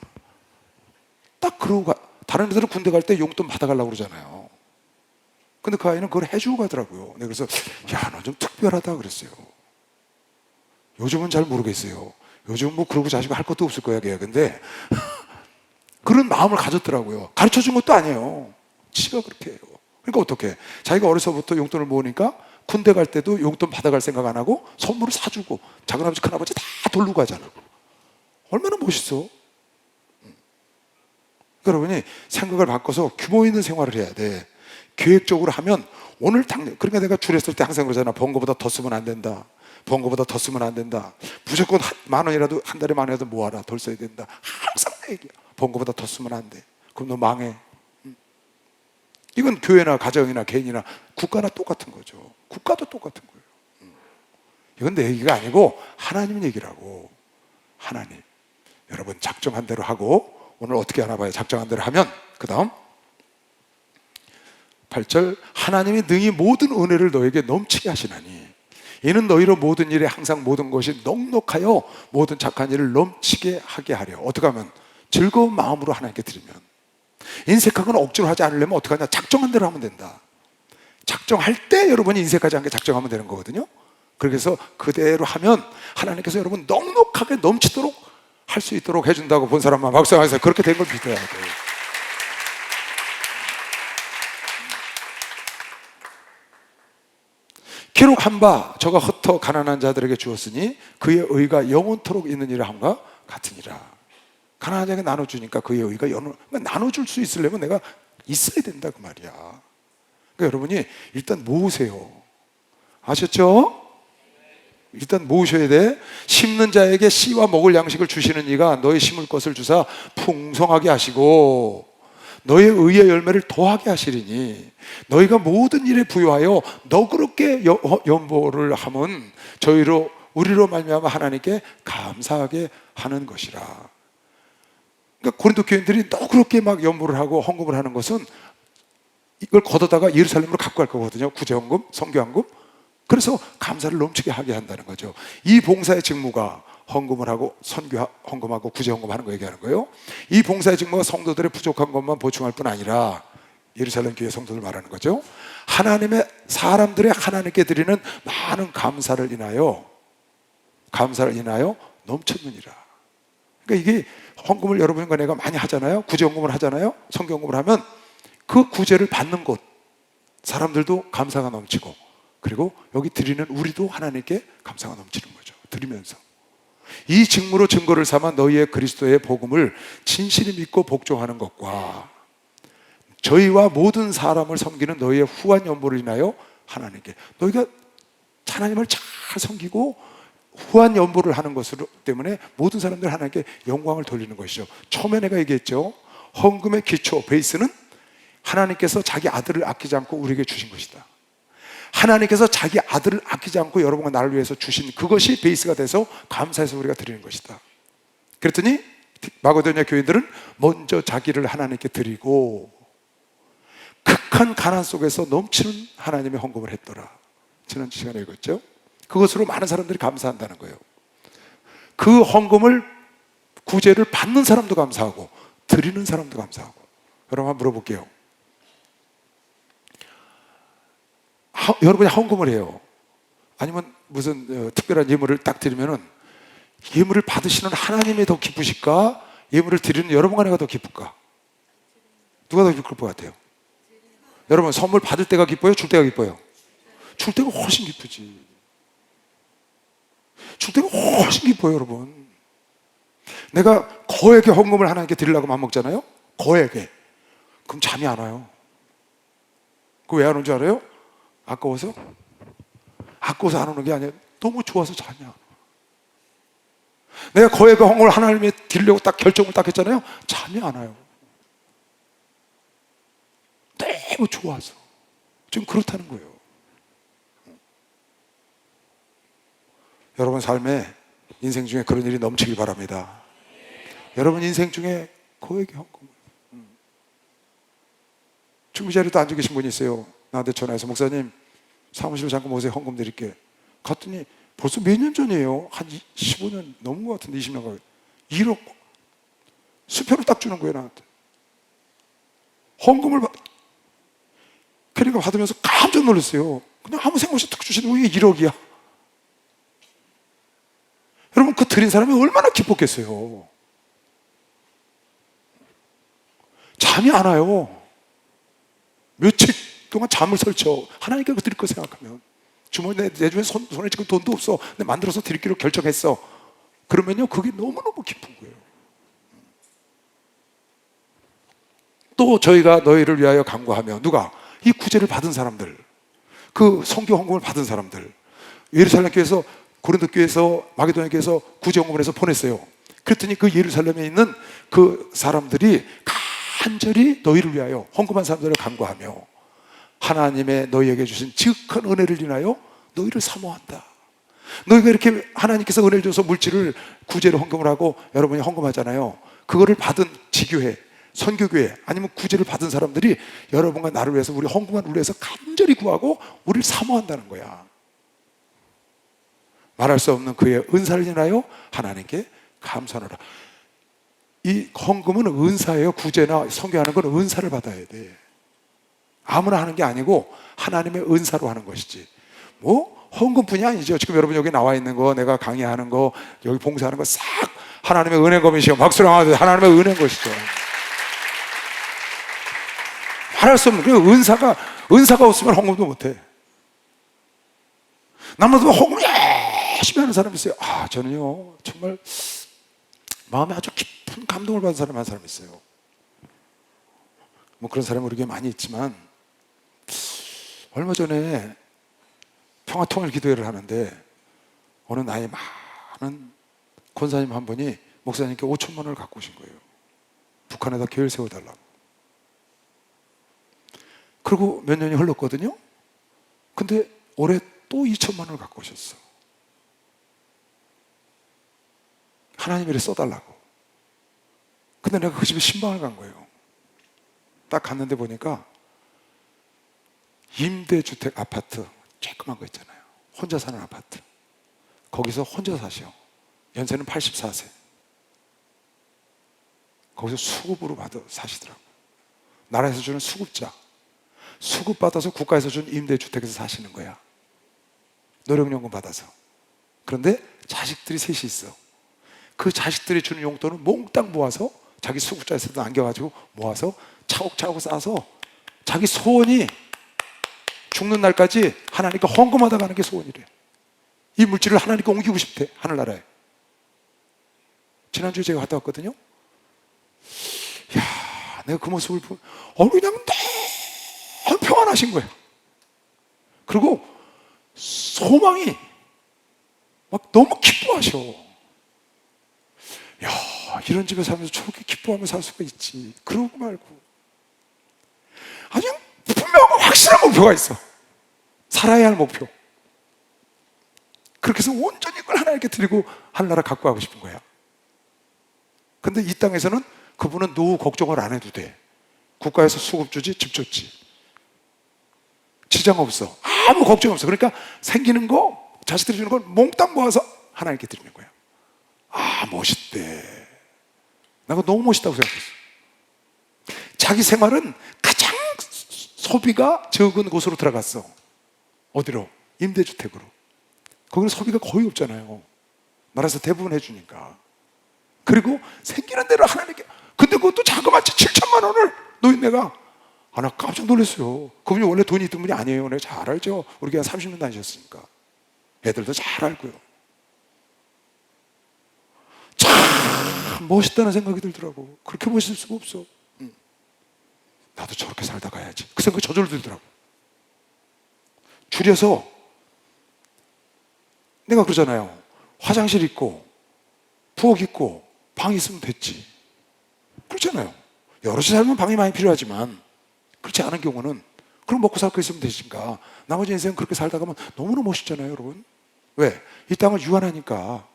딱 그러고 가. 다른 애들은 군대 갈 때 용돈 받아가려고 그러잖아요. 근데 그 아이는 그걸 해주고 가더라고요. 그래서 야, 너 좀 특별하다 그랬어요. 요즘은 잘 모르겠어요. 요즘은 뭐 그러고 자시고 할 것도 없을 거야, 걔. 근데 그런 마음을 가졌더라고요. 가르쳐 준 것도 아니에요. 지가 그렇게 해요. 그러니까 어떻게? 자기가 어려서부터 용돈을 모으니까 군대 갈 때도 용돈 받아갈 생각 안 하고 선물을 사주고 작은아버지 큰아버지 다 돌로 가잖아. 얼마나 멋있어. 여러분이 생각을 바꿔서 규모 있는 생활을 해야 돼. 계획적으로 하면 오늘 당장. 그러니까 내가 줄였을 때 항상 그러잖아. 번 거보다 더 쓰면 안 된다. 번 거보다 더 쓰면 안 된다. 무조건 10,000원이라도 한 달에 10,000원이라도 모아라. 덜 써야 된다. 항상 내 얘기야. 번 거보다 더 쓰면 안 돼. 그럼 너 망해. 이건 교회나 가정이나 개인이나 국가나 똑같은 거죠. 국가도 똑같은 거예요. 이건 내 얘기가 아니고 하나님 얘기라고. 하나님. 여러분 작정한 대로 하고. 오늘 어떻게 하나 봐요. 작정한 대로 하면 그 다음 8절 하나님이 능히 모든 은혜를 너에게 넘치게 하시나니 이는 너희로 모든 일에 항상 모든 것이 넉넉하여 모든 착한 일을 넘치게 하게 하려. 어떻게 하면? 즐거운 마음으로 하나님께 드리면. 인색한 건 억지로 하지 않으려면 어떻게 하냐? 작정한 대로 하면 된다. 작정할 때 여러분이 인색하지 않게 작정하면 되는 거거든요. 그래서 그대로 하면 하나님께서 여러분 넉넉하게 넘치도록 할 수 있도록 해준다고 본 사람만 박수하세요. 그렇게 된 걸 믿어야 돼요. 기록한 바 저가 흩어 가난한 자들에게 주었으니 그의 의가 영원토록 있는 일을 함과 같으니라. 가난한 자에게 나눠주니까 그의 의가 나눠줄 수 있으려면 내가 있어야 된다 그 말이야. 그러니까 여러분이 일단 모으세요. 아셨죠? 일단 모으셔야 돼. 심는 자에게 씨와 먹을 양식을 주시는 이가 너의 심을 것을 주사 풍성하게 하시고 너의 의의 열매를 더하게 하시리니 너희가 모든 일에 부여하여 너그럽게 연보를 하면 우리로 말미암아 하나님께 감사하게 하는 것이라. 그러니까 고린도 교인들이 너그럽게 막 연보를 하고 헌금을 하는 것은 이걸 걷어다가 예루살렘으로 갖고 갈 거거든요. 구제헌금, 성교헌금. 그래서 감사를 넘치게 하게 한다는 거죠. 이 봉사의 직무가 헌금을 하고 선교 헌금하고 구제 헌금하는 거 얘기하는 거예요. 이 봉사의 직무가 성도들의 부족한 것만 보충할 뿐 아니라 예루살렘 교회 성도들 말하는 거죠. 사람들의 하나님께 드리는 많은 감사를 인하여 넘쳤느니라. 그러니까 이게 헌금을 여러분과 내가 많이 하잖아요. 구제 헌금을 하잖아요. 선교 헌금을 하면 그 구제를 받는 곳 사람들도 감사가 넘치고, 그리고 여기 드리는 우리도 하나님께 감사가 넘치는 거죠. 드리면서 이 직무로 증거를 삼아 너희의 그리스도의 복음을 진실히 믿고 복종하는 것과 저희와 모든 사람을 섬기는 너희의 후한 연보를 인하여 하나님께, 너희가 하나님을 잘 섬기고 후한 연보를 하는 것 때문에 모든 사람들 하나님께 영광을 돌리는 것이죠. 처음에 내가 얘기했죠. 헌금의 기초 베이스는 하나님께서 자기 아들을 아끼지 않고 우리에게 주신 것이다. 하나님께서 자기 아들을 아끼지 않고 여러분과 나를 위해서 주신 그것이 베이스가 돼서 감사해서 우리가 드리는 것이다. 그랬더니 마게도냐 교인들은 먼저 자기를 하나님께 드리고 극한 가난 속에서 넘치는 하나님의 헌금을 했더라. 지난 시간에 읽었죠. 그것으로 많은 사람들이 감사한다는 거예요. 그 헌금을 구제를 받는 사람도 감사하고 드리는 사람도 감사하고. 여러분 한번 물어볼게요. 여러분이 헌금을 해요. 아니면 무슨 특별한 예물을 딱 드리면은 예물을 받으시는 하나님이 더 기쁘실까? 예물을 드리는 여러분과 내가 더 기쁠까? 누가 더 기쁠 것 같아요? 여러분 선물 받을 때가 기뻐요? 줄 때가 기뻐요? 줄 때가 훨씬 기쁘지. 줄 때가 훨씬 기뻐요. 여러분 내가 거액의 헌금을 하나님께 드리려고 마음먹잖아요. 거액에. 그럼 잠이 안 와요. 그거 왜 안 오는 줄 알아요? 아까워서 안 오는 게 아니라 너무 좋아서 잠이 안 와. 내가 거액의 헌금을 하나님께 드리려고 딱 결정을 딱 했잖아요. 잠이 안 와요. 너무 좋아서. 지금 그렇다는 거예요. 여러분 삶에 인생 중에 그런 일이 넘치길 바랍니다. 여러분 인생 중에 거액의 헌금을. 지금 이 자리에 앉아 계신 분이 있어요. 나한테 전화해서 목사님 사무실로 잠깐 오세요. 헌금 드릴게. 갔더니 벌써 몇 년 전이에요. 한 15년 넘은 것 같은데 20년 가까이. 1억 수표를 딱 주는 거예요. 나한테 헌금을 그러니까 받으면서 깜짝 놀랐어요. 그냥 아무 생각 없이 탁 주시는데 왜 1억이야? 여러분 그 드린 사람이 얼마나 기뻤겠어요. 잠이 안 와요. 며칠 동안 잠을 설쳐. 하나님께 드릴 거 생각하면 주머니에 내 주변에 손에 지금 돈도 없어. 근데 만들어서 드리기로 결정했어. 그러면요 그게 너무너무 기쁜 거예요. 또 저희가 너희를 위하여 간구하며, 누가? 이 구제를 받은 사람들, 그 성교 헌금을 받은 사람들, 예루살렘 교회에서, 고린도 교회에서, 마게도냐 교회에서 구제 헌금을 해서 보냈어요. 그랬더니 그 예루살렘에 있는 그 사람들이 간절히 너희를 위하여 헌금한 사람들을 간구하며 하나님의 너희에게 주신 지극한 은혜를 인하여 너희를 사모한다. 너희가 이렇게 하나님께서 은혜를 줘서 물질을 구제로 헌금을 하고 여러분이 헌금하잖아요. 그거를 받은 지교회, 선교교회 아니면 구제를 받은 사람들이 여러분과 나를 위해서, 우리 헌금한 우리를 위해서 간절히 구하고 우리를 사모한다는 거야. 말할 수 없는 그의 은사를 인하여 하나님께 감사하노라. 이 헌금은 은사예요. 구제나 선교하는 건 은사를 받아야 돼. 아무나 하는 게 아니고 하나님의 은사로 하는 것이지. 뭐 헌금뿐이 아니죠. 지금 여러분 여기 나와 있는 거, 내가 강의하는 거, 여기 봉사하는 거 싹 하나님의 은혜 것이요. 박수랑 하듯 하나님의 은혜 것이죠. 말할 수 없는, 그 은사가 없으면 헌금도 못해. 남들도 헌금 열심히 하는 사람이 있어요. 저는요 정말 마음에 아주 깊은 감동을 받은 사람 한 사람 있어요. 뭐 그런 사람이 우리 교회에 많이 있지만, 얼마 전에 평화통일 기도회를 하는데 어느 나이 많은 권사님 한 분이 목사님께 5천만 원을 갖고 오신 거예요. 북한에다 교회를 세워달라고. 그리고 몇 년이 흘렀거든요. 근데 올해 또 2천만 원을 갖고 오셨어. 하나님 일에 써달라고. 근데 내가 그 집에 신방을 간 거예요. 딱 갔는데 보니까 임대주택 아파트 조그만 거 있잖아요. 혼자 사는 아파트. 거기서 혼자 사셔. 연세는 84세. 거기서 수급으로 받아 사시더라고. 나라에서 주는 수급자. 수급 받아서 국가에서 준 임대주택에서 사시는 거야. 노령연금 받아서. 그런데 자식들이 셋이 있어. 그 자식들이 주는 용돈을 몽땅 모아서 자기 수급자에서도 남겨가지고 모아서 차곡차곡 쌓아서 자기 소원이 죽는 날까지 하나님께 헌금하다 가는 게 소원이래. 이 물질을 하나님께 옮기고 싶대, 하늘나라에. 지난주에 제가 갔다 왔거든요. 야, 내가 그 모습을 보면 그냥 너무 평안하신 거예요. 그리고 소망이 막 너무 기뻐하셔. 야, 이런 집에 살면서 저렇게 기뻐하며 살 수가 있지. 그러고 말고 아주 분명하고 확실한 목표가 있어. 살아야 할 목표. 그렇게 해서 온전히 그걸 하나님께 드리고 하늘나라 갖고 가고 싶은 거야. 근데 이 땅에서는 그분은 노후 걱정을 안 해도 돼. 국가에서 수급 주지, 집 줬지. 지장 없어. 아무 걱정 없어. 그러니까 생기는 거, 자식들이 주는 걸 몽땅 모아서 하나님께 드리는 거야. 멋있대. 나 그거 너무 멋있다고 생각했어. 자기 생활은 가장 소비가 적은 곳으로 들어갔어. 어디로? 임대주택으로. 거기는 소비가 거의 없잖아요. 나라에서 대부분 해주니까. 그리고 생기는 대로 하나님께. 근데 그것도 자그마치 7천만 원을 노인네가. 나 깜짝 놀랐어요. 그분이 원래 돈이 있던 분이 아니에요. 내가 잘 알죠. 우리 교회 30년 다니셨으니까. 애들도 잘 알고요. 참 멋있다는 생각이 들더라고. 그렇게 멋있을 수가 없어. 나도 저렇게 살다 가야지. 그 생각이 저절로 들더라고. 줄여서 내가 그러잖아요. 화장실 있고 부엌 있고 방 있으면 됐지. 그렇잖아요. 여럿이 살면 방이 많이 필요하지만 그렇지 않은 경우는 그럼 먹고 살 거 있으면 되니까 나머지 인생 그렇게 살다 가면 너무나 멋있잖아요, 여러분. 왜? 이 땅을 유한하니까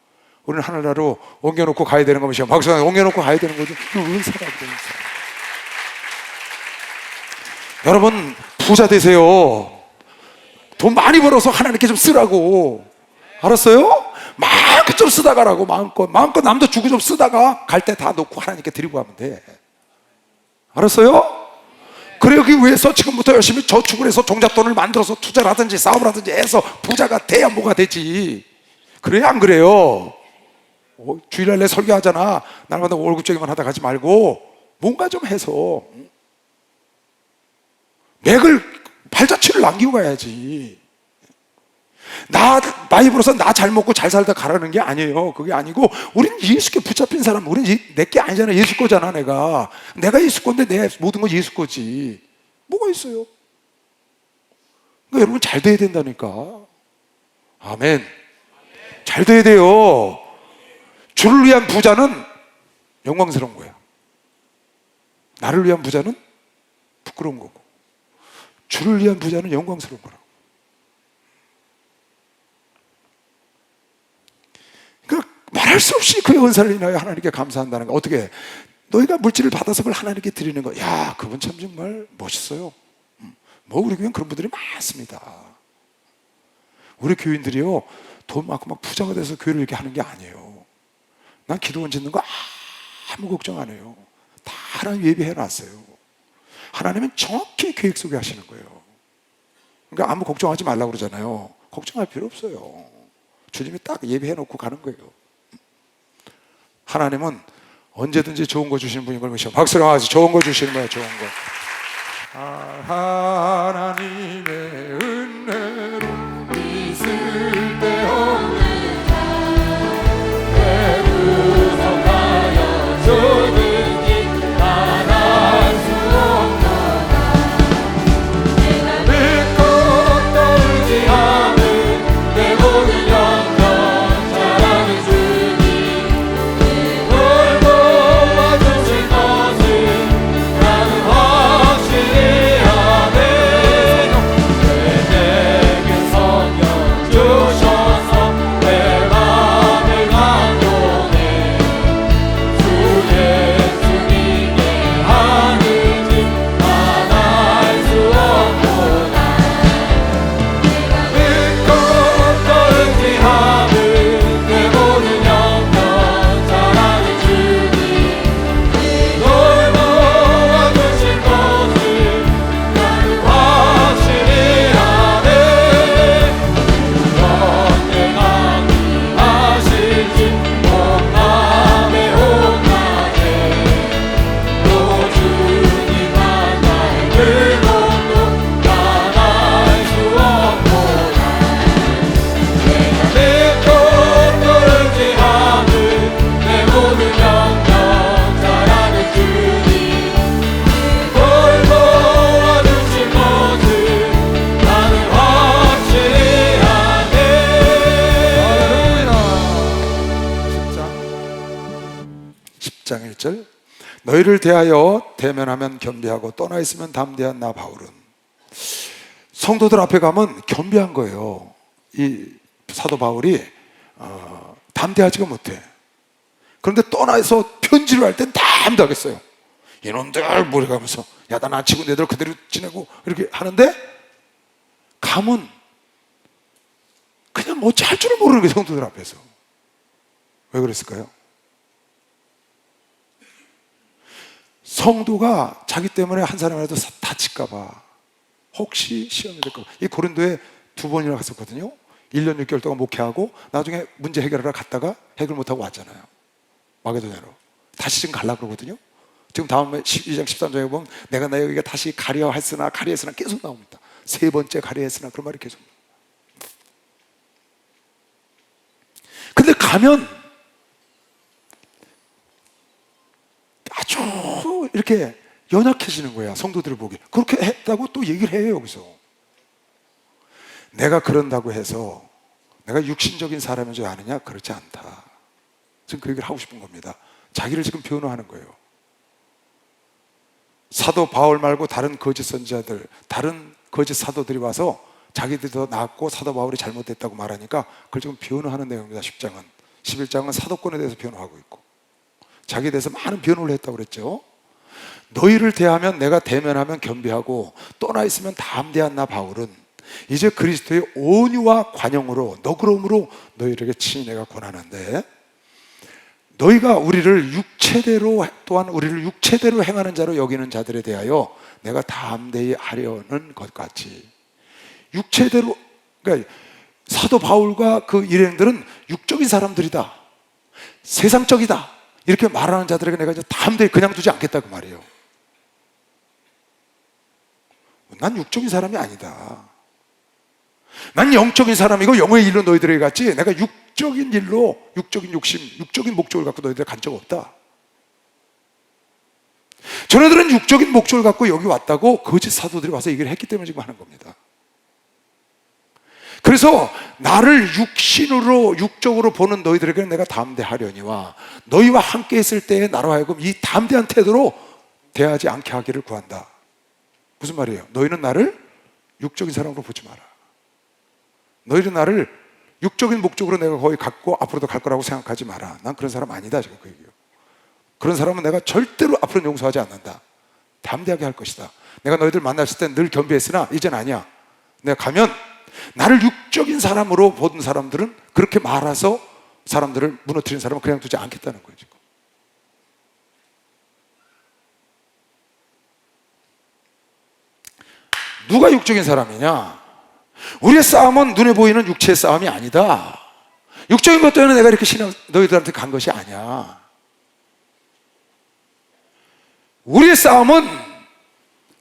우리는 하늘나라로 옮겨놓고 가야 되는 것이요. 박수가 옮겨놓고 가야 되는 거죠. 그 은사가 되는 사. 여러분 부자 되세요. 돈 많이 벌어서 하나님께 좀 쓰라고. 알았어요? 마음껏 좀 쓰다 가라고. 마음껏 남도 주고 좀 쓰다가 갈 때 다 놓고 하나님께 드리고 하면 돼. 알았어요? 그러기 위해서 지금부터 열심히 저축을 해서 종잣돈을 만들어서 투자를 하든지 사업을 하든지 해서 부자가 돼야 뭐가 되지. 그래요, 안 그래요? 주일날 내 설교하잖아. 날마다 월급쟁이만 하다 가지 말고 뭔가 좀 해서 맥을 발자취를 남기고 가야지. 나 많이 벌어서 나 잘 먹고 잘 살다 가라는 게 아니에요. 그게 아니고 우리는 예수께 붙잡힌 사람. 우리는 내게 아니잖아. 예수 거잖아. 내가 예수 건데 내 모든 건 예수 거지. 뭐가 있어요? 그러니까 여러분 잘 돼야 된다니까. 아멘. 잘 돼야 돼요. 주를 위한 부자는 영광스러운 거야. 나를 위한 부자는 부끄러운 거고, 주를 위한 부자는 영광스러운 거라고. 그러니까 말할 수 없이 그의 은사를 인하여 하나님께 감사한다는 거. 어떻게? 너희가 물질을 받아서 그걸 하나님께 드리는 거. 야, 그분 참 정말 멋있어요. 우리 교회는 그런 분들이 많습니다. 우리 교인들이요, 돈 많고 막 부자가 돼서 교회를 이렇게 하는 게 아니에요. 난 기도원 짓는 거 아무 걱정 안 해요. 다 하나님 예비해 놨어요. 하나님은 정확히 계획 속에 하시는 거예요. 그러니까 아무 걱정하지 말라고 그러잖아요. 걱정할 필요 없어요. 주님이 딱 예비해 놓고 가는 거예요. 하나님은 언제든지 좋은 거 주시는 분인 걸 믿으시오. 박수로 하시. 좋은 거 주시는 거예요. 좋은 거. 하나님의 은혜로 있을 때 없는 구속하여 주든지 말할 수 없도다. 내가 믿고 또 의지하는 내 모든 영혼 사랑의 주님, 널 모아주신 것을 나는 확실히 아네. 내게 성령 주셔서 내 맘을 감동해. 주 예수님께 하는지 말할 수 없도다. 믿고 또 의지하는 내 모든 영혼 사랑의 주님, 널 모아주신 것을 나는 확실히 아네. 언제나 하실지 온남의 온남에 또 주님 만날 그곳도 말할 수 없도다. 내가 믿고 또 의지하는 내 모든 영혼 사랑의 주님, 널 모아주신 것을 나는 확실히 아네. 10장 1절. 너희를 대하여 대면하면 겸비하고 떠나 있으면 담대한 나 바울은. 성도들 앞에 가면 겸비한 거예요. 이 사도 바울이 담대하지가 못해. 그런데 떠나서 편지를 할 땐 담대하겠어요. 이놈들 뭐래 가면서 야단 안 치고 내들 그대로 지내고 이렇게 하는데 가면 그냥 어찌 할 줄을 모르는 거예요. 성도들 앞에서. 왜 그랬을까요? 성도가 자기 때문에 한 사람이라도 다칠까봐, 혹시 시험이 될까봐. 이 고린도에 2번이나 갔었거든요. 1년 6개월 동안 목회하고 나중에 문제 해결하러 갔다가 해결 못하고 왔잖아요. 마게도냐로. 다시 지금 가려고 그러거든요. 지금 다음에 12장 13장에 보면 내가 너희에게 다시 가려 했으나 계속 나옵니다. 3번째 가려 했으나 그런 말이 계속. 근데 가면 아주 이렇게 연약해지는 거야. 성도들을 보기. 그렇게 했다고 또 얘기를 해요. 여기서 내가 그런다고 해서 내가 육신적인 사람인 줄 아느냐? 그렇지 않다. 지금 그 얘기를 하고 싶은 겁니다. 자기를 지금 변호하는 거예요. 사도 바울 말고 다른 거짓 선지자들, 다른 거짓 사도들이 와서 자기들이 더 낫고 사도 바울이 잘못됐다고 말하니까 그걸 지금 변호하는 내용입니다. 10장은. 11장은 사도권에 대해서 변호하고 있고, 자기에 대해서 많은 변호를 했다고 그랬죠. 너희를 대하면 내가 대면하면 겸비하고 떠나 있으면 담대한 나 바울은 이제 그리스도의 온유와 관용으로 너그러움으로 너희에게 친히 내가 권하는데, 너희가 우리를 육체대로, 또한 우리를 육체대로 행하는 자로 여기는 자들에 대하여 내가 담대히 하려는 것 같이. 육체대로, 그러니까 사도 바울과 그 일행들은 육적인 사람들이다, 세상적이다, 이렇게 말하는 자들에게 내가 이제 담대히 그냥 두지 않겠다 그 말이에요. 난 육적인 사람이 아니다. 난 영적인 사람이고 영의 일로 너희들에게 갔지, 내가 육적인 일로, 육적인 욕심, 육적인 목적을 갖고 너희들 간 적 없다. 저네들은 육적인 목적을 갖고 여기 왔다고 거짓 사도들이 와서 얘기를 했기 때문에 지금 하는 겁니다. 그래서 나를 육신으로, 육적으로 보는 너희들에게는 내가 담대하려니와 너희와 함께 있을 때에 나로 하여금 이 담대한 태도로 대하지 않게 하기를 구한다. 무슨 말이에요? 너희는 나를 육적인 사람으로 보지 마라. 너희는 나를 육적인 목적으로 내가 거기 갔고 앞으로도 갈 거라고 생각하지 마라. 난 그런 사람 아니다, 지금 그 얘기예요. 그런 사람은 내가 절대로 앞으로는 용서하지 않는다. 담대하게 할 것이다. 내가 너희들 만났을 때 늘 겸비했으나 이젠 아니야. 내가 가면 나를 육적인 사람으로 보던 사람들은, 그렇게 말아서 사람들을 무너뜨린 사람은 그냥 두지 않겠다는 거예요, 지금. 누가 육적인 사람이냐? 우리의 싸움은 눈에 보이는 육체의 싸움이 아니다. 육적인 것 때문에 내가 이렇게 너희들한테 간 것이 아니야. 우리의 싸움은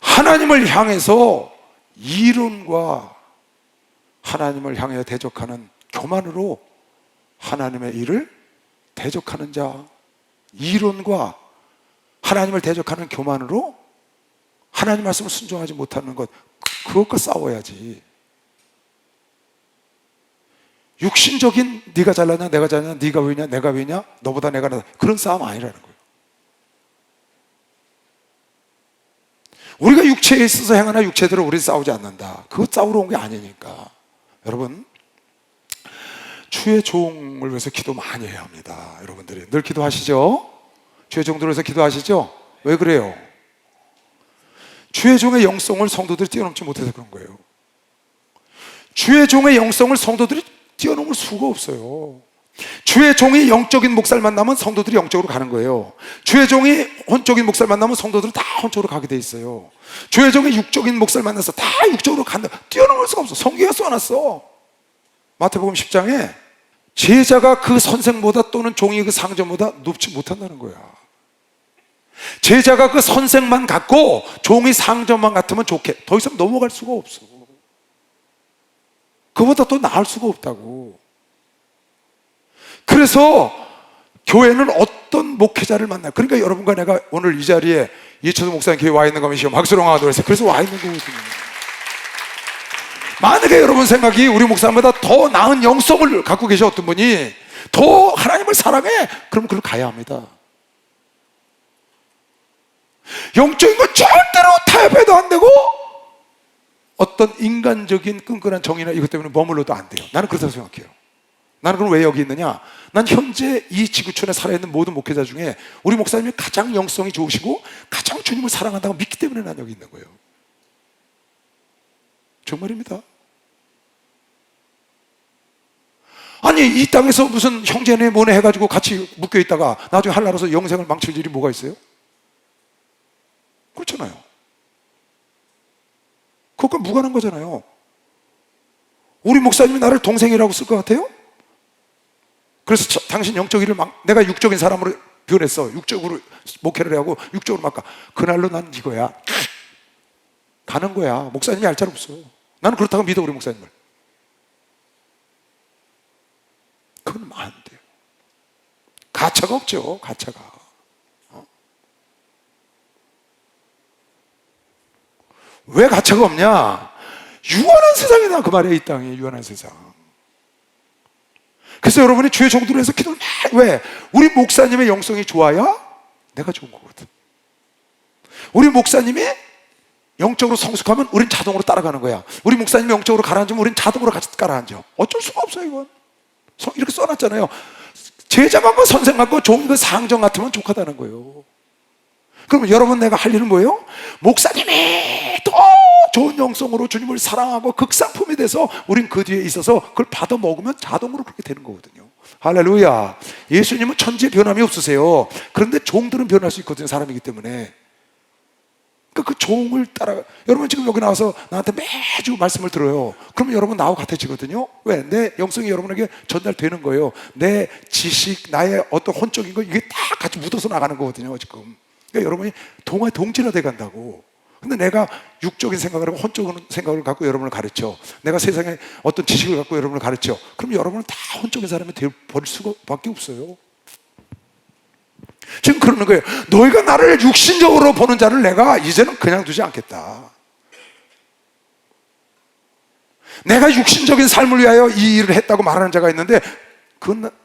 하나님을 향해서 이론과 하나님을 향해 대적하는 교만으로 하나님의 일을 대적하는 자, 이론과 하나님을 대적하는 교만으로 하나님 말씀을 순종하지 못하는 것, 그것과 싸워야지. 육신적인 네가 잘나냐 내가 잘나냐, 네가 왜냐 내가 왜냐, 너보다 내가 낫다, 그런 싸움 아니라는 거예요. 우리가 육체에 있어서 행하나 육체대로 우리 싸우지 않는다. 그거 싸우러 온 게 아니니까. 여러분, 주의 종을 위해서 기도 많이 해야 합니다. 여러분들이 늘 기도하시죠? 주의 종들을 위해서 기도하시죠? 왜 그래요? 주의 종의 영성을 성도들이 뛰어넘지 못해서 그런 거예요. 주의 종의 영성을 성도들이 뛰어넘을 수가 없어요. 주의 종이 영적인 목사를 만나면 성도들이 영적으로 가는 거예요. 주의 종이 혼적인 목사를 만나면 성도들은 다 혼적으로 가게 돼 있어요. 주의 종이 육적인 목사를 만나서 다 육적으로 간다. 뛰어넘을 수가 없어. 성경에 써놨어. 마태복음 10장에 제자가 그 선생보다 또는 종이 그 상전보다 높지 못한다는 거야. 제자가 그 선생만 같고 종이 상전만 같으면 좋게, 더 이상 넘어갈 수가 없어. 그보다 더 나을 수가 없다고. 그래서 교회는 어떤 목회자를 만나요? 그러니까 여러분과 내가 오늘 이 자리에 이철수 목사님 교회 와 있는 거면 시험 박수롱 하도록 해서 그래서 와 있는 거거든요. 만약에 여러분 생각이 우리 목사님보다 더 나은 영성을 갖고 계신 어떤 분이 더 하나님을 사랑해, 그럼 그걸 가야 합니다. 영적인 건 절대로 타협해도 안 되고 어떤 인간적인 끈끈한 정의나 이것 때문에 머물러도 안 돼요. 나는 그렇다고 생각해요. 나는 그럼 왜 여기 있느냐? 난 현재 이 지구촌에 살아있는 모든 목회자 중에 우리 목사님이 가장 영성이 좋으시고 가장 주님을 사랑한다고 믿기 때문에 난 여기 있는 거예요. 정말입니다. 아니 이 땅에서 무슨 형제네 뭐네 해가지고 같이 묶여있다가 나중에 하나로서 영생을 망칠 일이 뭐가 있어요? 그렇잖아요. 그것과 무관한 거잖아요. 우리 목사님이 나를 동생이라고 쓸 것 같아요? 그래서 당신 영적 일을 내가 육적인 사람으로 변했어. 육적으로 목회를 하고 육적으로 막 가. 그날로 난 이거야. 가는 거야. 목사님이 알 짤 없어. 나는 그렇다고 믿어, 우리 목사님을. 그건 안 돼요. 가차가 없죠. 가차가. 왜 가차가 없냐? 유한한 세상이다 그 말이에요. 이 땅이 유한한 세상. 그래서 여러분이 주의 종들을 해서 기도를 왜? 우리 목사님의 영성이 좋아야 내가 좋은 거거든. 우리 목사님이 영적으로 성숙하면 우린 자동으로 따라가는 거야. 우리 목사님이 영적으로 가라앉으면 우린 자동으로 같이 가라앉아. 어쩔 수가 없어요 이건. 이렇게 써놨잖아요. 제자 같고 선생 같고 종이 그 상정 같으면 족하다는 거예요. 그러면 여러분 내가 할 일은 뭐예요? 목사님이 더 좋은 영성으로 주님을 사랑하고 극상품이 돼서 우린 그 뒤에 있어서 그걸 받아 먹으면 자동으로 그렇게 되는 거거든요. 할렐루야. 예수님은 천지에 변함이 없으세요. 그런데 종들은 변할 수 있거든요. 사람이기 때문에. 그러니까 그 종을 따라. 여러분 지금 여기 나와서 나한테 매주 말씀을 들어요. 그러면 여러분 나하고 같아지거든요. 왜? 내 영성이 여러분에게 전달되는 거예요. 내 지식, 나의 어떤 혼적인 거 이게 다 같이 묻어서 나가는 거거든요 지금. 그러니까 여러분이 동질화돼 간다고. 근데 내가 육적인 생각을 하고 혼적인 생각을 갖고 여러분을 가르쳐. 내가 세상에 어떤 지식을 갖고 여러분을 가르쳐. 그럼 여러분은 다 혼적인 사람이 되어버릴 수밖에 없어요. 지금 그러는 거예요. 너희가 나를 육신적으로 보는 자를 내가 이제는 그냥 두지 않겠다. 내가 육신적인 삶을 위하여 이 일을 했다고 말하는 자가 있는데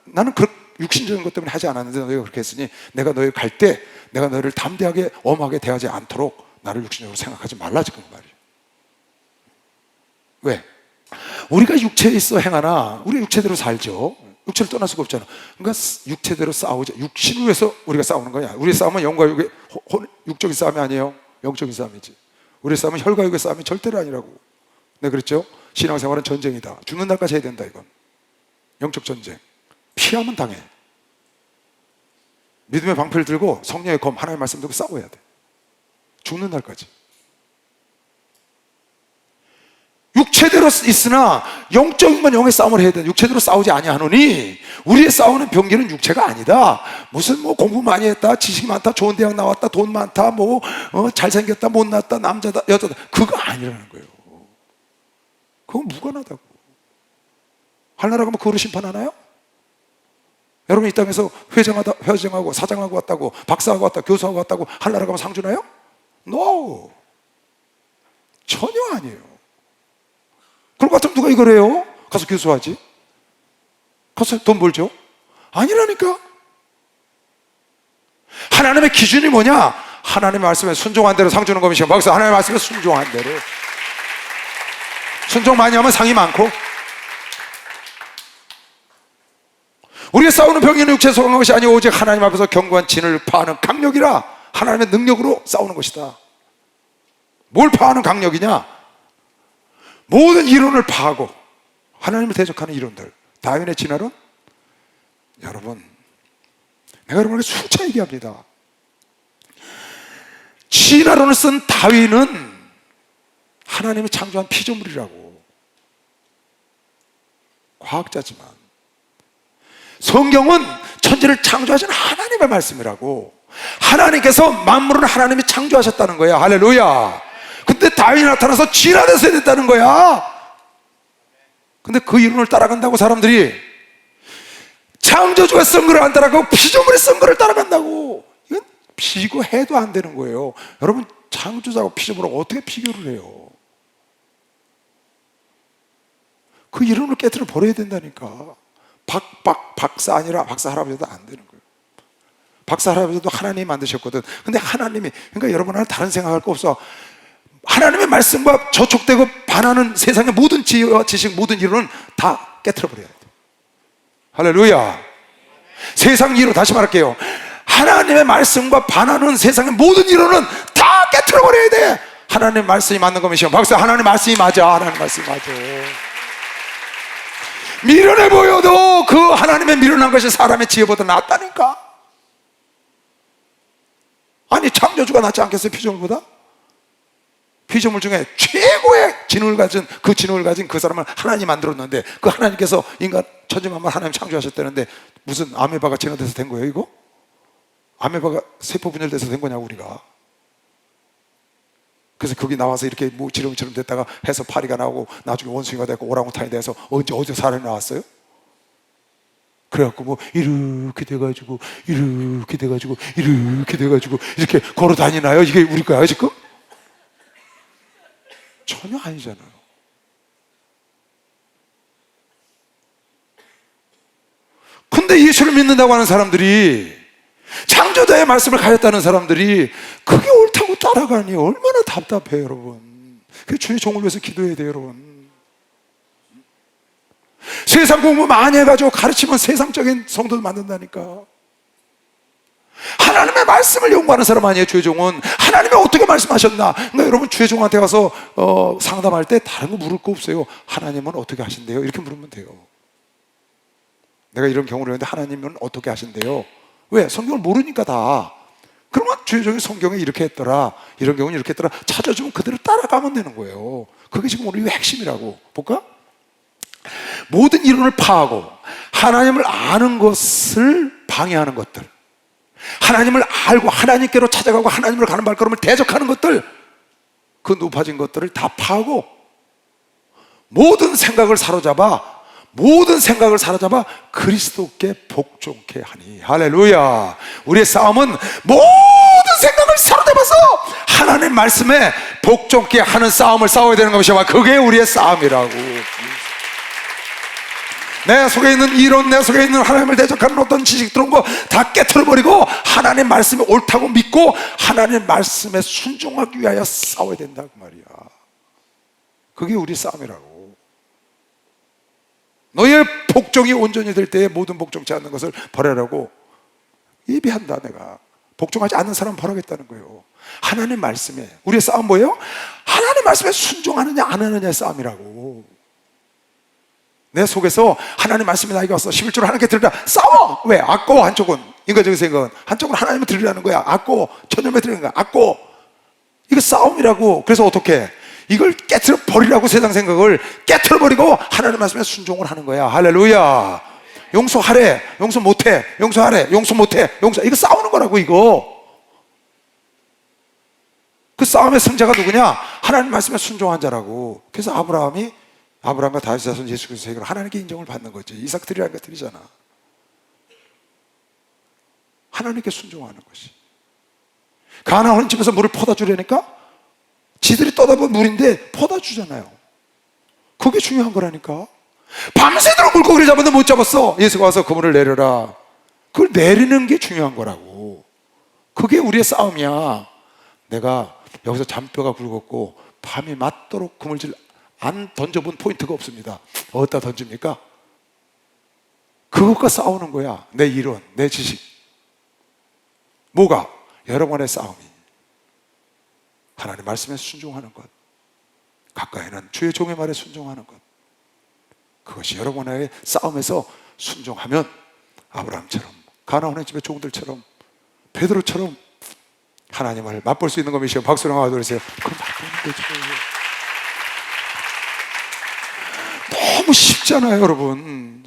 나는 그 육신적인 것 때문에 하지 않았는데 너희가 그렇게 했으니 내가 너희 갈 때 내가 너희를 담대하게 엄하게 대하지 않도록 나를 육신적으로 생각하지 말라 지금 말이에요. 왜? 우리가 육체에 있어 행하나 우리 육체대로 살죠. 육체를 떠날 수가 없잖아. 그러니까 육체대로 싸우자. 육신을 위해서 우리가 싸우는 거냐. 우리의 싸움은 영과 육의 육적인 싸움이 아니에요. 영적인 싸움이지. 우리의 싸움은 혈과 육의 싸움이 절대로 아니라고. 네, 그랬죠? 신앙생활은 전쟁이다. 죽는 날까지 해야 된다 이건. 영적 전쟁. 피하면 당해. 믿음의 방패를 들고 성령의 검 하나님의 말씀 들고 싸워야 돼. 죽는 날까지. 육체대로 있으나 영적인 건 영의 싸움을 해야 돼. 육체대로 싸우지 아니하노니 우리의 싸우는 병기는 육체가 아니다. 무슨 뭐 공부 많이 했다, 지식이 많다, 좋은 대학 나왔다, 돈 많다, 뭐 잘생겼다, 못났다, 남자다, 여자다, 그거 아니라는 거예요. 그건 무관하다고. 하늘나라 가면 그거로 심판하나요? 여러분 이 땅에서 회장하고 사장하고 왔다고, 박사하고 왔다, 교수하고 왔다고 하늘나라 가면 상 주나요? No, 전혀 아니에요. 그럴 것 같으면 누가 이걸 해요? 가서 교수하지? 가서 돈 벌죠? 아니라니까. 하나님의 기준이 뭐냐? 하나님의 말씀에 순종한 대로 상 주는 것이요. 박사, 하나님의 말씀에 순종한 대로. 순종 많이 하면 상이 많고. 우리가 싸우는 병에는 육체에 속한 것이 아니오 오직 하나님 앞에서 견고한 진을 파하는 강력이라. 하나님의 능력으로 싸우는 것이다. 뭘 파하는 강력이냐? 모든 이론을 파하고 하나님을 대적하는 이론들. 다윈의 진화론? 여러분, 내가 여러분에게 수차 얘기합니다. 진화론을 쓴 다윈은 하나님이 창조한 피조물이라고. 과학자지만 성경은 천지를 창조하신 하나님의 말씀이라고. 하나님께서 만물은 하나님이 창조하셨다는 거야. 할렐루야. 근데 다윈이 나타나서 진화돼서 됐다는 거야. 근데 그 이론을 따라간다고 사람들이. 창조주가 쓴 거를 안 따라가고 피조물이 쓴 거를 따라간다고. 이건 비교해도 안 되는 거예요. 여러분, 창조자하고 피조물을 어떻게 비교를 해요? 그 이론을 깨트려 버려야 된다니까. 박사 아니라 박사 할아버지도 안 되는 거예요. 박사 할아버지도 하나님이 만드셨거든. 근데 하나님이, 그러니까 여러분은 다른 생각할 거 없어. 하나님의 말씀과 저촉되고 반하는 세상의 모든 지혜와 지식, 모든 이론은 다 깨트려 버려야 돼. 할렐루야. 세상 이론, 다시 말할게요. 하나님의 말씀과 반하는 세상의 모든 이론은 다 깨트려 버려야 돼. 하나님의 말씀이 맞는 거면 박사, 하나님의 말씀이 맞아. 하나님의 말씀이 맞아. 미련해 보여도 그 하나님의 미련한 것이 사람의 지혜보다 낫다니까. 아니, 창조주가 낫지 않겠어요? 피조물보다? 피조물 중에 최고의 지능을 가진 그 사람을 하나님이 만들었는데, 그 하나님께서 인간 천지만물 하나님 창조하셨다는데 무슨 아메바가 진화돼서 된 거예요, 이거? 아메바가 세포 분열돼서 된 거냐고, 우리가. 그래서 거기 나와서 이렇게 뭐 지렁이처럼 됐다가 해서 파리가 나오고 나중에 원숭이가 되고 오랑우탄이 돼서 어디서 사람이 나왔어요? 그래갖고 뭐 이렇게 돼가지고 이렇게 걸어 다니나요? 이게 우리 거야 지금? 전혀 아니잖아요. 근데 예수를 믿는다고 하는 사람들이, 창조자의 말씀을 가졌다는 사람들이 그게 옳다고 따라가니 얼마나 답답해요, 여러분. 그 주의 종을 위해서 기도해야 돼요, 여러분. 세상 공부 많이 해가지고 가르치면 세상적인 성도를 만든다니까. 하나님의 말씀을 연구하는 사람 아니에요, 주의 종은. 하나님이 어떻게 말씀하셨나. 그러니까 여러분, 주의 종한테 가서 상담할 때 다른 거 물을 거 없어요. 하나님은 어떻게 하신대요? 이렇게 물으면 돼요. 내가 이런 경우를 했는데 하나님은 어떻게 하신대요? 왜? 성경을 모르니까 다. 그러면 주의 종이 성경에 이렇게 했더라, 이런 경우는 이렇게 했더라 찾아주면 그대로 따라가면 되는 거예요. 그게 지금 우리의 핵심이라고. 볼까? 모든 이론을 파하고 하나님을 아는 것을 방해하는 것들, 하나님을 알고 하나님께로 찾아가고 하나님을 가는 발걸음을 대적하는 것들, 그 높아진 것들을 다 파하고 모든 생각을 사로잡아 그리스도께 복종케 하니. 할렐루야. 우리의 싸움은 모든 생각을 사로잡아서 하나님 말씀에 복종케 하는 싸움을 싸워야 되는 것이야. 그게 우리의 싸움이라고. 내 속에 있는 이론, 내 속에 있는 하나님을 대적하는 어떤 지식 들은 거 다 깨트려버리고 하나님 말씀이 옳다고 믿고 하나님 말씀에 순종하기 위하여 싸워야 된다, 그 말이야. 그게 우리 싸움이라고. 너의 복종이 온전히 될 때에 모든 복종치 않는 것을 버려라고 예비한다. 내가 복종하지 않는 사람 버리겠다는 거예요. 하나님 말씀에. 우리의 싸움 뭐예요? 하나님 말씀에 순종하느냐 안 하느냐의 싸움이라고. 내 속에서 하나님 말씀이 나에게 와서 11조를 하나님께 드리라. 싸워! 왜? 아까워. 한쪽은 인간적인 생각은, 한쪽은 하나님을 드리라는 거야. 아까워. 천년에 드리는 거야. 아까워. 이거 싸움이라고. 그래서 어떻게? 이걸 깨트려 버리라고 세상 생각을 깨트려 버리고 하나님 말씀에 순종을 하는 거야. 할렐루야. 용서하래, 용서 못해, 용서하래, 용서 못해, 용서. 이거 싸우는 거라고, 이거. 그 싸움의 승자가 누구냐? 하나님 말씀에 순종한 자라고. 그래서 아브라함과 다윗의 자손 예수 그리스도의 세계로 하나님께 인정을 받는 거지. 이삭 드리라는 거 드리잖아. 하나님께 순종하는 것이. 가나안 집에서 물을 퍼다 주려니까 지들이 떠다본 물인데 퍼다 주잖아요. 그게 중요한 거라니까. 밤새도록 물고기를 잡았는데 못 잡았어. 예수가 와서 그물을 내려라. 그걸 내리는 게 중요한 거라고. 그게 우리의 싸움이야. 내가 여기서 잔뼈가 굵었고 밤이 맞도록 그물질 안 던져본 포인트가 없습니다. 어디다 던집니까? 그것과 싸우는 거야. 내 이론, 내 지식. 뭐가? 여러분의 싸움이. 하나님 말씀에 순종하는 것, 가까이는 주의 종의 말에 순종하는 것, 그것이 여러분의 싸움에서 순종하면 아브라함처럼, 가나안의 집의 종들처럼, 베드로처럼 하나님을 맛볼 수 있는 것이요. 박수로 한번 하세요. 그럼 맛보는 거죠. 너무 쉽잖아요, 여러분.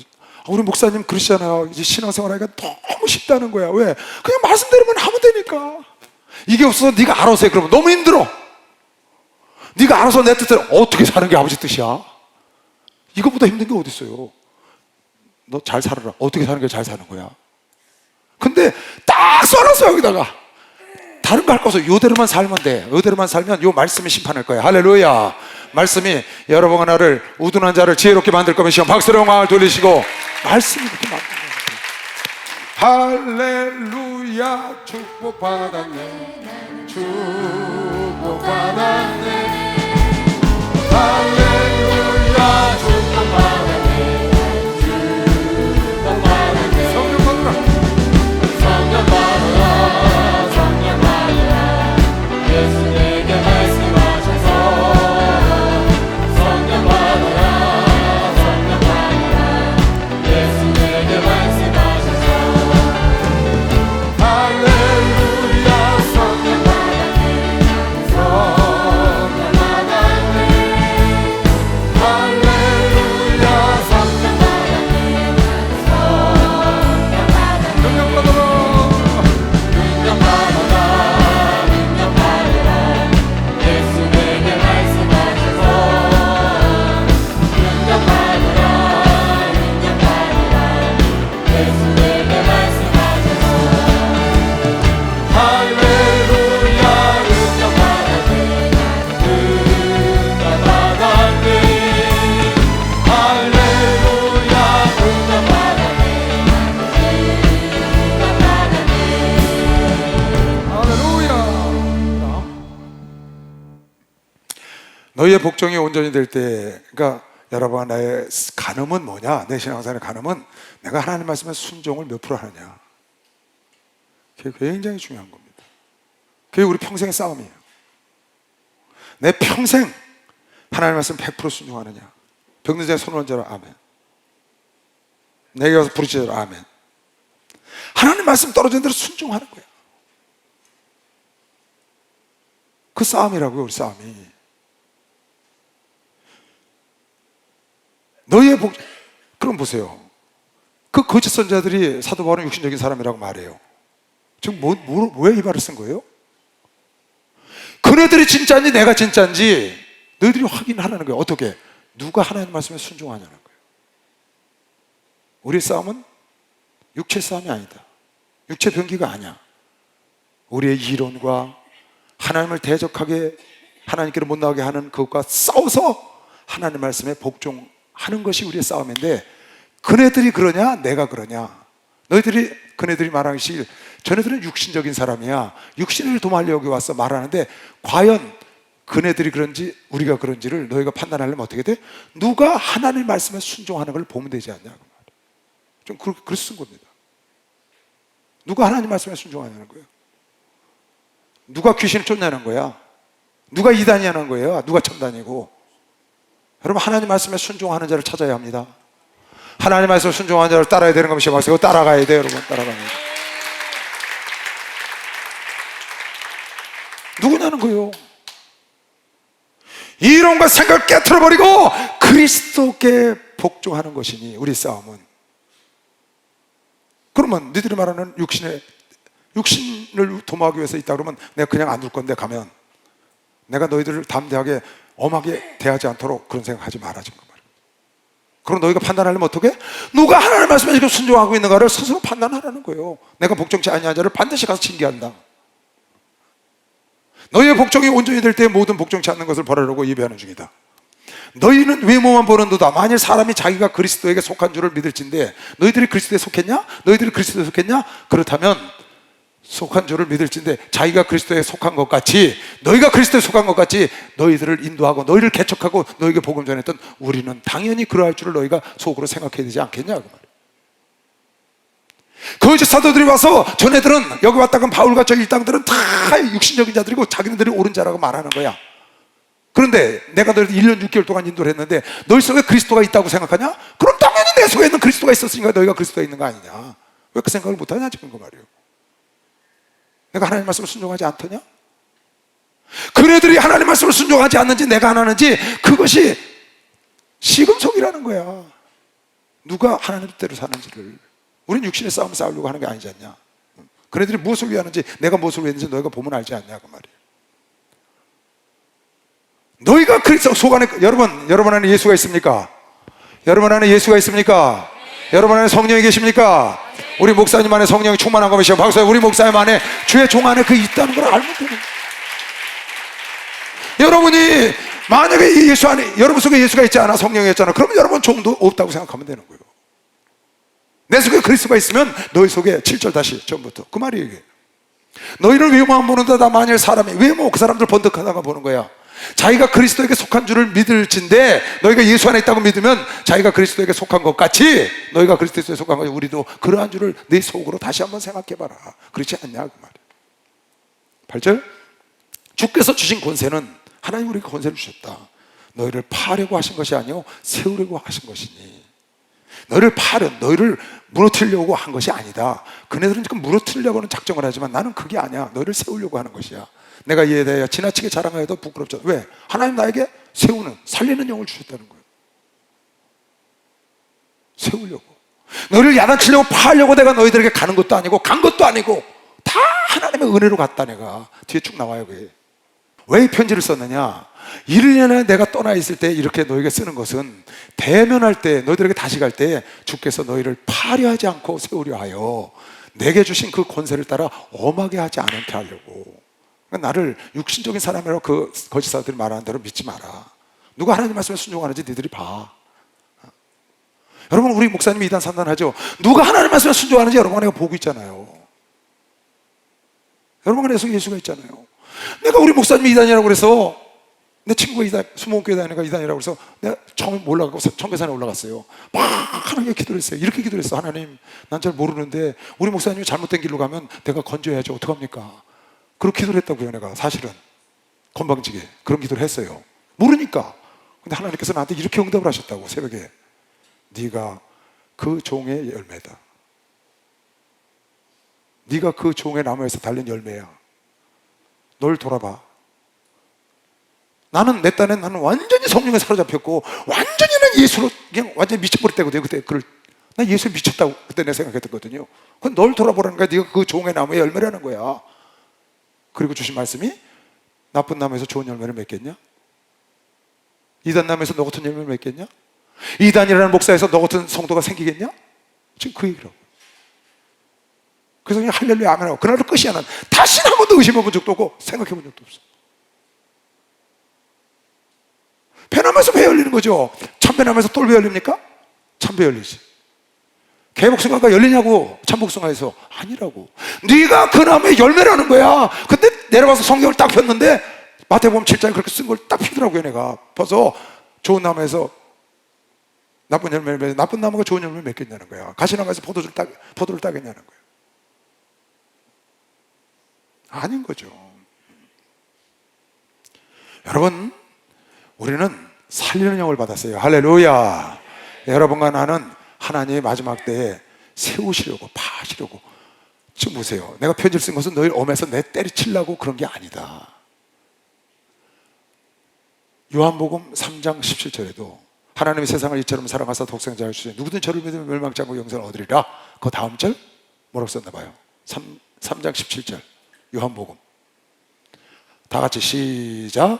우리 목사님 그러시잖아요. 이제 신앙생활 하기가 너무 쉽다는 거야. 왜? 그냥 말씀대로만 하면 되니까. 이게 없어서 네가 알아서 해. 그러면 너무 힘들어. 네가 알아서 내 뜻대로 어떻게 사는 게 아버지 뜻이야? 이거보다 힘든 게 어디 있어요? 너 잘 살아라. 어떻게 사는 게 잘 사는 거야? 근데 딱 써놨어, 여기다가. 다른 거 할 거 없어. 요대로만 살면 돼. 요대로만 살면 요 말씀이 심판할 거야. 할렐루야. 말씀이 여러분과 나를, 우둔한 자를 지혜롭게 만들 거면 시험 박수로 영광을 돌리시고, 말씀이 그렇게 만드는 거야. 할렐루야. 축복받았네. 축복받았네. 할렐루야. 축복받았네. 축복받았네. 성령 받으라. 성령 받으라. 성령 받으라. 예수 내게 말씀하셔서 성령 받으라. 성령 받으라. 예수 내게 말씀하셔서 할렐루야. 성령 받았네. 성령 받았네. 할렐루야. 성령 받았네. 성령 받았네. 능력 받아라. 능력 받아라. 능력 받아라. 예수 내게 말씀하셔서 능력 받아라. 능력 받아라. 예수 내게 말씀하셔서 할렐루야. 능력 받았네. 능력 받았네. 할렐루야. 능력 받았네. 능력 받았네. 할렐루야. 너희의 복종이 온전히 될 때, 그러니까 여러분, 나의 간음은 뭐냐? 내 신앙생활의 간음은 내가 하나님 말씀에 순종을 몇 프로 하느냐. 그게 굉장히 중요한 겁니다. 그게 우리 평생의 싸움이에요. 내 평생 하나님 말씀 100% 순종하느냐. 병든 자의 손을 얹어라. 아멘. 내게 와서 부르짖어라. 아멘. 하나님 말씀 떨어진 대로 순종하는 거야. 그 싸움이라고요, 우리 싸움이. 너희의 그럼 보세요. 그 거짓 선자들이 사도 바울은 육신적인 사람이라고 말해요. 지금 뭐에 이 말을 쓴 거예요? 그네들이 진짜인지 내가 진짜인지 너희들이 확인하라는 거예요. 어떻게? 누가 하나님 말씀에 순종하냐는 거예요. 우리의 싸움은 육체 싸움이 아니다. 육체 병기가 아니야. 우리의 이론과 하나님을 대적하게, 하나님께로 못 나가게 하는 그것과 싸워서 하나님 말씀에 복종하는 것이 우리의 싸움인데, 그네들이 그러냐 내가 그러냐. 그네들이 말하기를 저네들은 육신적인 사람이야, 육신을 도말려 여기 와서 말하는데, 과연 그네들이 그런지 우리가 그런지를 너희가 판단하려면 어떻게 돼? 누가 하나님 말씀에 순종하는 걸 보면 되지 않냐. 좀 그렇게 쓴 겁니다. 누가 하나님 말씀에 순종하냐는 거예요. 누가 귀신을 쫓냐는 거야. 누가 이단이냐는 거예요. 누가 첨단이고. 여러분, 하나님 말씀에 순종하는 자를 찾아야 합니다. 하나님 말씀에 순종하는 자를 따라야 되는 것이 맞아요. 따라가야 돼요, 여러분. 따라가야 돼요. 누구냐는 거예요. 이 이론과 생각을 깨트려버리고 그리스도께 복종하는 것이니 우리 싸움은. 그러면 너희들이 말하는 육신을 도모하기 위해서 있다 그러면 내가 그냥 안 둘 건데 가면 내가 너희들을 담대하게 엄하게 대하지 않도록 그런 생각하지 말아 지금. 그럼 너희가 판단하려면 어떻게? 누가 하나님의 말씀에 지금 순종하고 있는가를 스스로 판단하라는 거예요. 내가 복종치 아니한 자를 반드시 가서 징계한다. 너희의 복종이 온전히 될 때 모든 복종치 않는 것을 벌하려고 예배하는 중이다. 너희는 외모만 보는도다. 만일 사람이 자기가 그리스도에게 속한 줄을 믿을진데 너희들이 그리스도에 속했냐? 너희들이 그리스도에 속했냐? 그렇다면 속한 줄을 믿을진데 자기가 그리스도에 속한 것 같이, 너희가 그리스도에 속한 것 같이 너희들을 인도하고 너희를 개척하고 너희에게 복음 전했던 우리는 당연히 그러할 줄을 너희가 속으로 생각해야 되지 않겠냐 그 말이에요. 거짓 사도들이 와서 전애들은 여기 왔다가 바울과 저 일당들은 다 육신적인 자들이고 자기네들이 옳은 자라고 말하는 거야. 그런데 내가 너희들 1년 6개월 동안 인도를 했는데 너희 속에 그리스도가 있다고 생각하냐? 그럼 당연히 내 속에 있는 그리스도가 있었으니까 너희가 그리스도가 있는 거 아니냐? 왜 그 생각을 못하냐 지금 그 말이에요. 내가 하나님 말씀을 순종하지 않더냐? 그네들이 하나님 말씀을 순종하지 않는지 내가 안 하는지 그것이 시금석이라는 거야. 누가 하나님 뜻대로 사는지를. 우리는 육신의 싸움을 싸우려고 하는 게 아니지 않냐? 그네들이 무엇을 위해 하는지 내가 무엇을 위해 했는지 너희가 보면 알지 않냐 그 말이에요. 너희가 그리스도 속 안에, 여러분 안에 예수가 있습니까? 여러분 안에 예수가 있습니까? 여러분 안에 성령이 계십니까? 우리 목사님 안에 성령이 충만한 것이요. 박수. 우리 목사님 안에 주의 종 안에 그 있다는 걸 알면 되는 거예요. 여러분이 만약에 예수 안에, 여러분 속에 예수가 있지 않아, 성령이 있잖아, 그러면 여러분 종도 없다고 생각하면 되는 거예요. 내 속에 그리스도가 있으면 너희 속에 7절 다시 처음부터 그 말이 이게. 너희를 외모만 보는데 만일 사람이 외모, 그 사람들 번득하다가 보는 거야. 자기가 그리스도에게 속한 줄을 믿을진데 너희가 예수 안에 있다고 믿으면 자기가 그리스도에게 속한 것 같이 너희가 그리스도에 속한 것이 우리도 그러한 줄을 내 속으로 다시 한번 생각해봐라. 그렇지 않냐 그 말이에요. 8절 주께서 주신 권세는 하나님 우리에게 권세를 주셨다. 너희를 파려고 하신 것이 아니요 세우려고 하신 것이니. 너희를 파려, 너희를 무너뜨리려고 한 것이 아니다. 그네들은 지금 무너뜨리려고 하는 작정을 하지만 나는 그게 아니야. 너희를 세우려고 하는 것이야. 내가 이에 대하여 지나치게 자랑하여도 부끄럽지 않아. 왜? 하나님 나에게 세우는, 살리는 영을 주셨다는 거예요. 세우려고. 너희를 야단치려고 파하려고 내가 너희들에게 가는 것도 아니고 간 것도 아니고 다 하나님의 은혜로 갔다. 내가 뒤에 쭉 나와요. 그게. 왜 이 편지를 썼느냐? 1년에 내가 떠나 있을 때 이렇게 너희에게 쓰는 것은 대면할 때, 너희들에게 다시 갈 때 주께서 너희를 파려 하지 않고 세우려 하여 내게 주신 그 권세를 따라 엄하게 하지 않게 하려고. 그러니까 나를 육신적인 사람이라고 그 거짓사들이 말하는 대로 믿지 마라. 누가 하나님 말씀에 순종하는지 니들이 봐. 여러분, 우리 목사님이 이단 산단하죠. 누가 하나님 말씀에 순종하는지 여러분 내가 보고 있잖아요. 여러분 안에 예수가 있잖아요. 내가 우리 목사님이 이단이라고 그래서 내 친구가 이단, 수목교회 다니니까 이단이라고 그래서 내가 처음에 올라가고 청계산에 올라갔어요. 막 하나님께 기도를 했어요. 이렇게 기도를 했어. 하나님, 난 잘 모르는데 우리 목사님이 잘못된 길로 가면 내가 건져야죠. 어떡합니까? 그렇게 기도를 했다고요. 내가 사실은 건방지게 그런 기도를 했어요. 모르니까. 근데 하나님께서 나한테 이렇게 응답을 하셨다고. 새벽에 네가 그 종의 열매다. 네가 그 종의 나무에서 달린 열매야. 널 돌아봐. 나는 내 딴엔 나는 완전히 성령에 사로잡혔고 완전히 난 예수로 그냥 완전히 미쳐버릴 때거든요. 그때 나 예수에 미쳤다고 그때 내가 생각했거든요. 그건 널 돌아보라는 거야. 네가 그 종의 나무의 열매라는 거야. 그리고 주신 말씀이 나쁜 나무에서 좋은 열매를 맺겠냐? 이단 나무에서 너 같은 열매를 맺겠냐? 이단이라는 목사에서 너 같은 성도가 생기겠냐? 지금 그 얘기라고. 그래서 그냥 할렐루야 아멘하고 그날로 끝이야. 난 다시는 한 번도 의심해 본 적도 없고 생각해 본 적도 없어. 배나무에서 배 열리는 거죠. 참배나무에서 똘배 열립니까? 참배 열리지. 개복숭아가 열리냐고. 참복숭아에서. 아니라고. 네가 그 나무의 열매라는 거야. 근데 내려가서 성경을 딱 폈는데 마태복음 7장에 그렇게 쓴 걸 딱 피더라고요. 내가 벌써 좋은 나무에서 나쁜 열매를 맺어. 나쁜 나무가 좋은 열매를 맺겠냐는 거야. 가시나무에서 포도를 따겠냐는 거야. 아닌 거죠. 여러분, 우리는 살리는 영을 받았어요. 할렐루야. 여러분과 나는 하나님의 마지막 때에 세우시려고, 파시려고. 지금 보세요. 내가 편지를 쓴 것은 너희 엄에서 내 때리치려고 그런 게 아니다. 요한복음 3장 17절에도 하나님이 세상을 이처럼 사랑하사 독생자를 주시니 누구든 저를 믿으면 멸망치 않고 영생을 얻으리라. 그 다음 절 뭐라고 썼나 봐요. 3장 17절 요한복음. 다 같이 시작.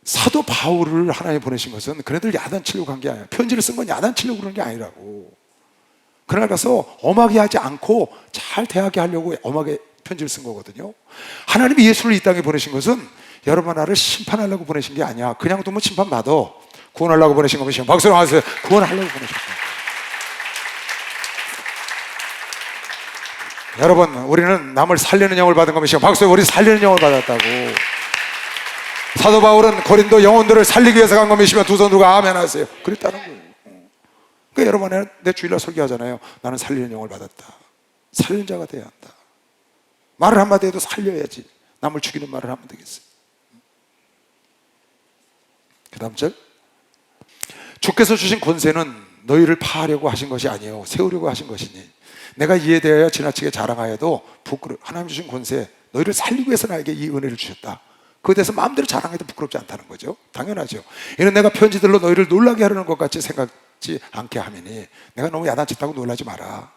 사도 바울을 하나님 보내신 것은 그네들 야단치려고 한 게 아니야. 편지를 쓴 건 야단치려고 그런 게 아니라고. 그날 가서 엄하게 하지 않고 잘 대하게 하려고 엄하게 편지를 쓴 거거든요. 하나님이 예수를 이 땅에 보내신 것은 여러분 나를 심판하려고 보내신 게 아니야. 그냥 두면 심판받아. 구원하려고 보내신 거면 박수로 하세요. 구원하려고 보내신 거야. 여러분, 우리는 남을 살리는 영을 받은 거면 박수. 우리 살리는 영을 받았다고. 사도 바울은 고린도 영혼들을 살리기 위해서 간 거면 두 손 들고 아멘 하세요. 그랬다는 거예요. 그러니까 여러분, 내 주일날 설교하잖아요. 나는 살리는 영을 받았다. 살리는 자가 돼야 한다. 말을 한마디 해도 살려야지. 남을 죽이는 말을 하면 되겠어요. 그 다음 절. 주께서 주신 권세는 너희를 파하려고 하신 것이 아니에요. 세우려고 하신 것이니 내가 이에 대하여 지나치게 자랑하여도 부끄러워. 하나님 주신 권세, 너희를 살리기 위해서 나에게 이 은혜를 주셨다. 그에 대해서 마음대로 자랑해도 부끄럽지 않다는 거죠. 당연하죠. 이는 내가 편지들로 너희를 놀라게 하려는 것 같이 생각지 않게 하미니 내가 너무 야단쳤다고 놀라지 마라.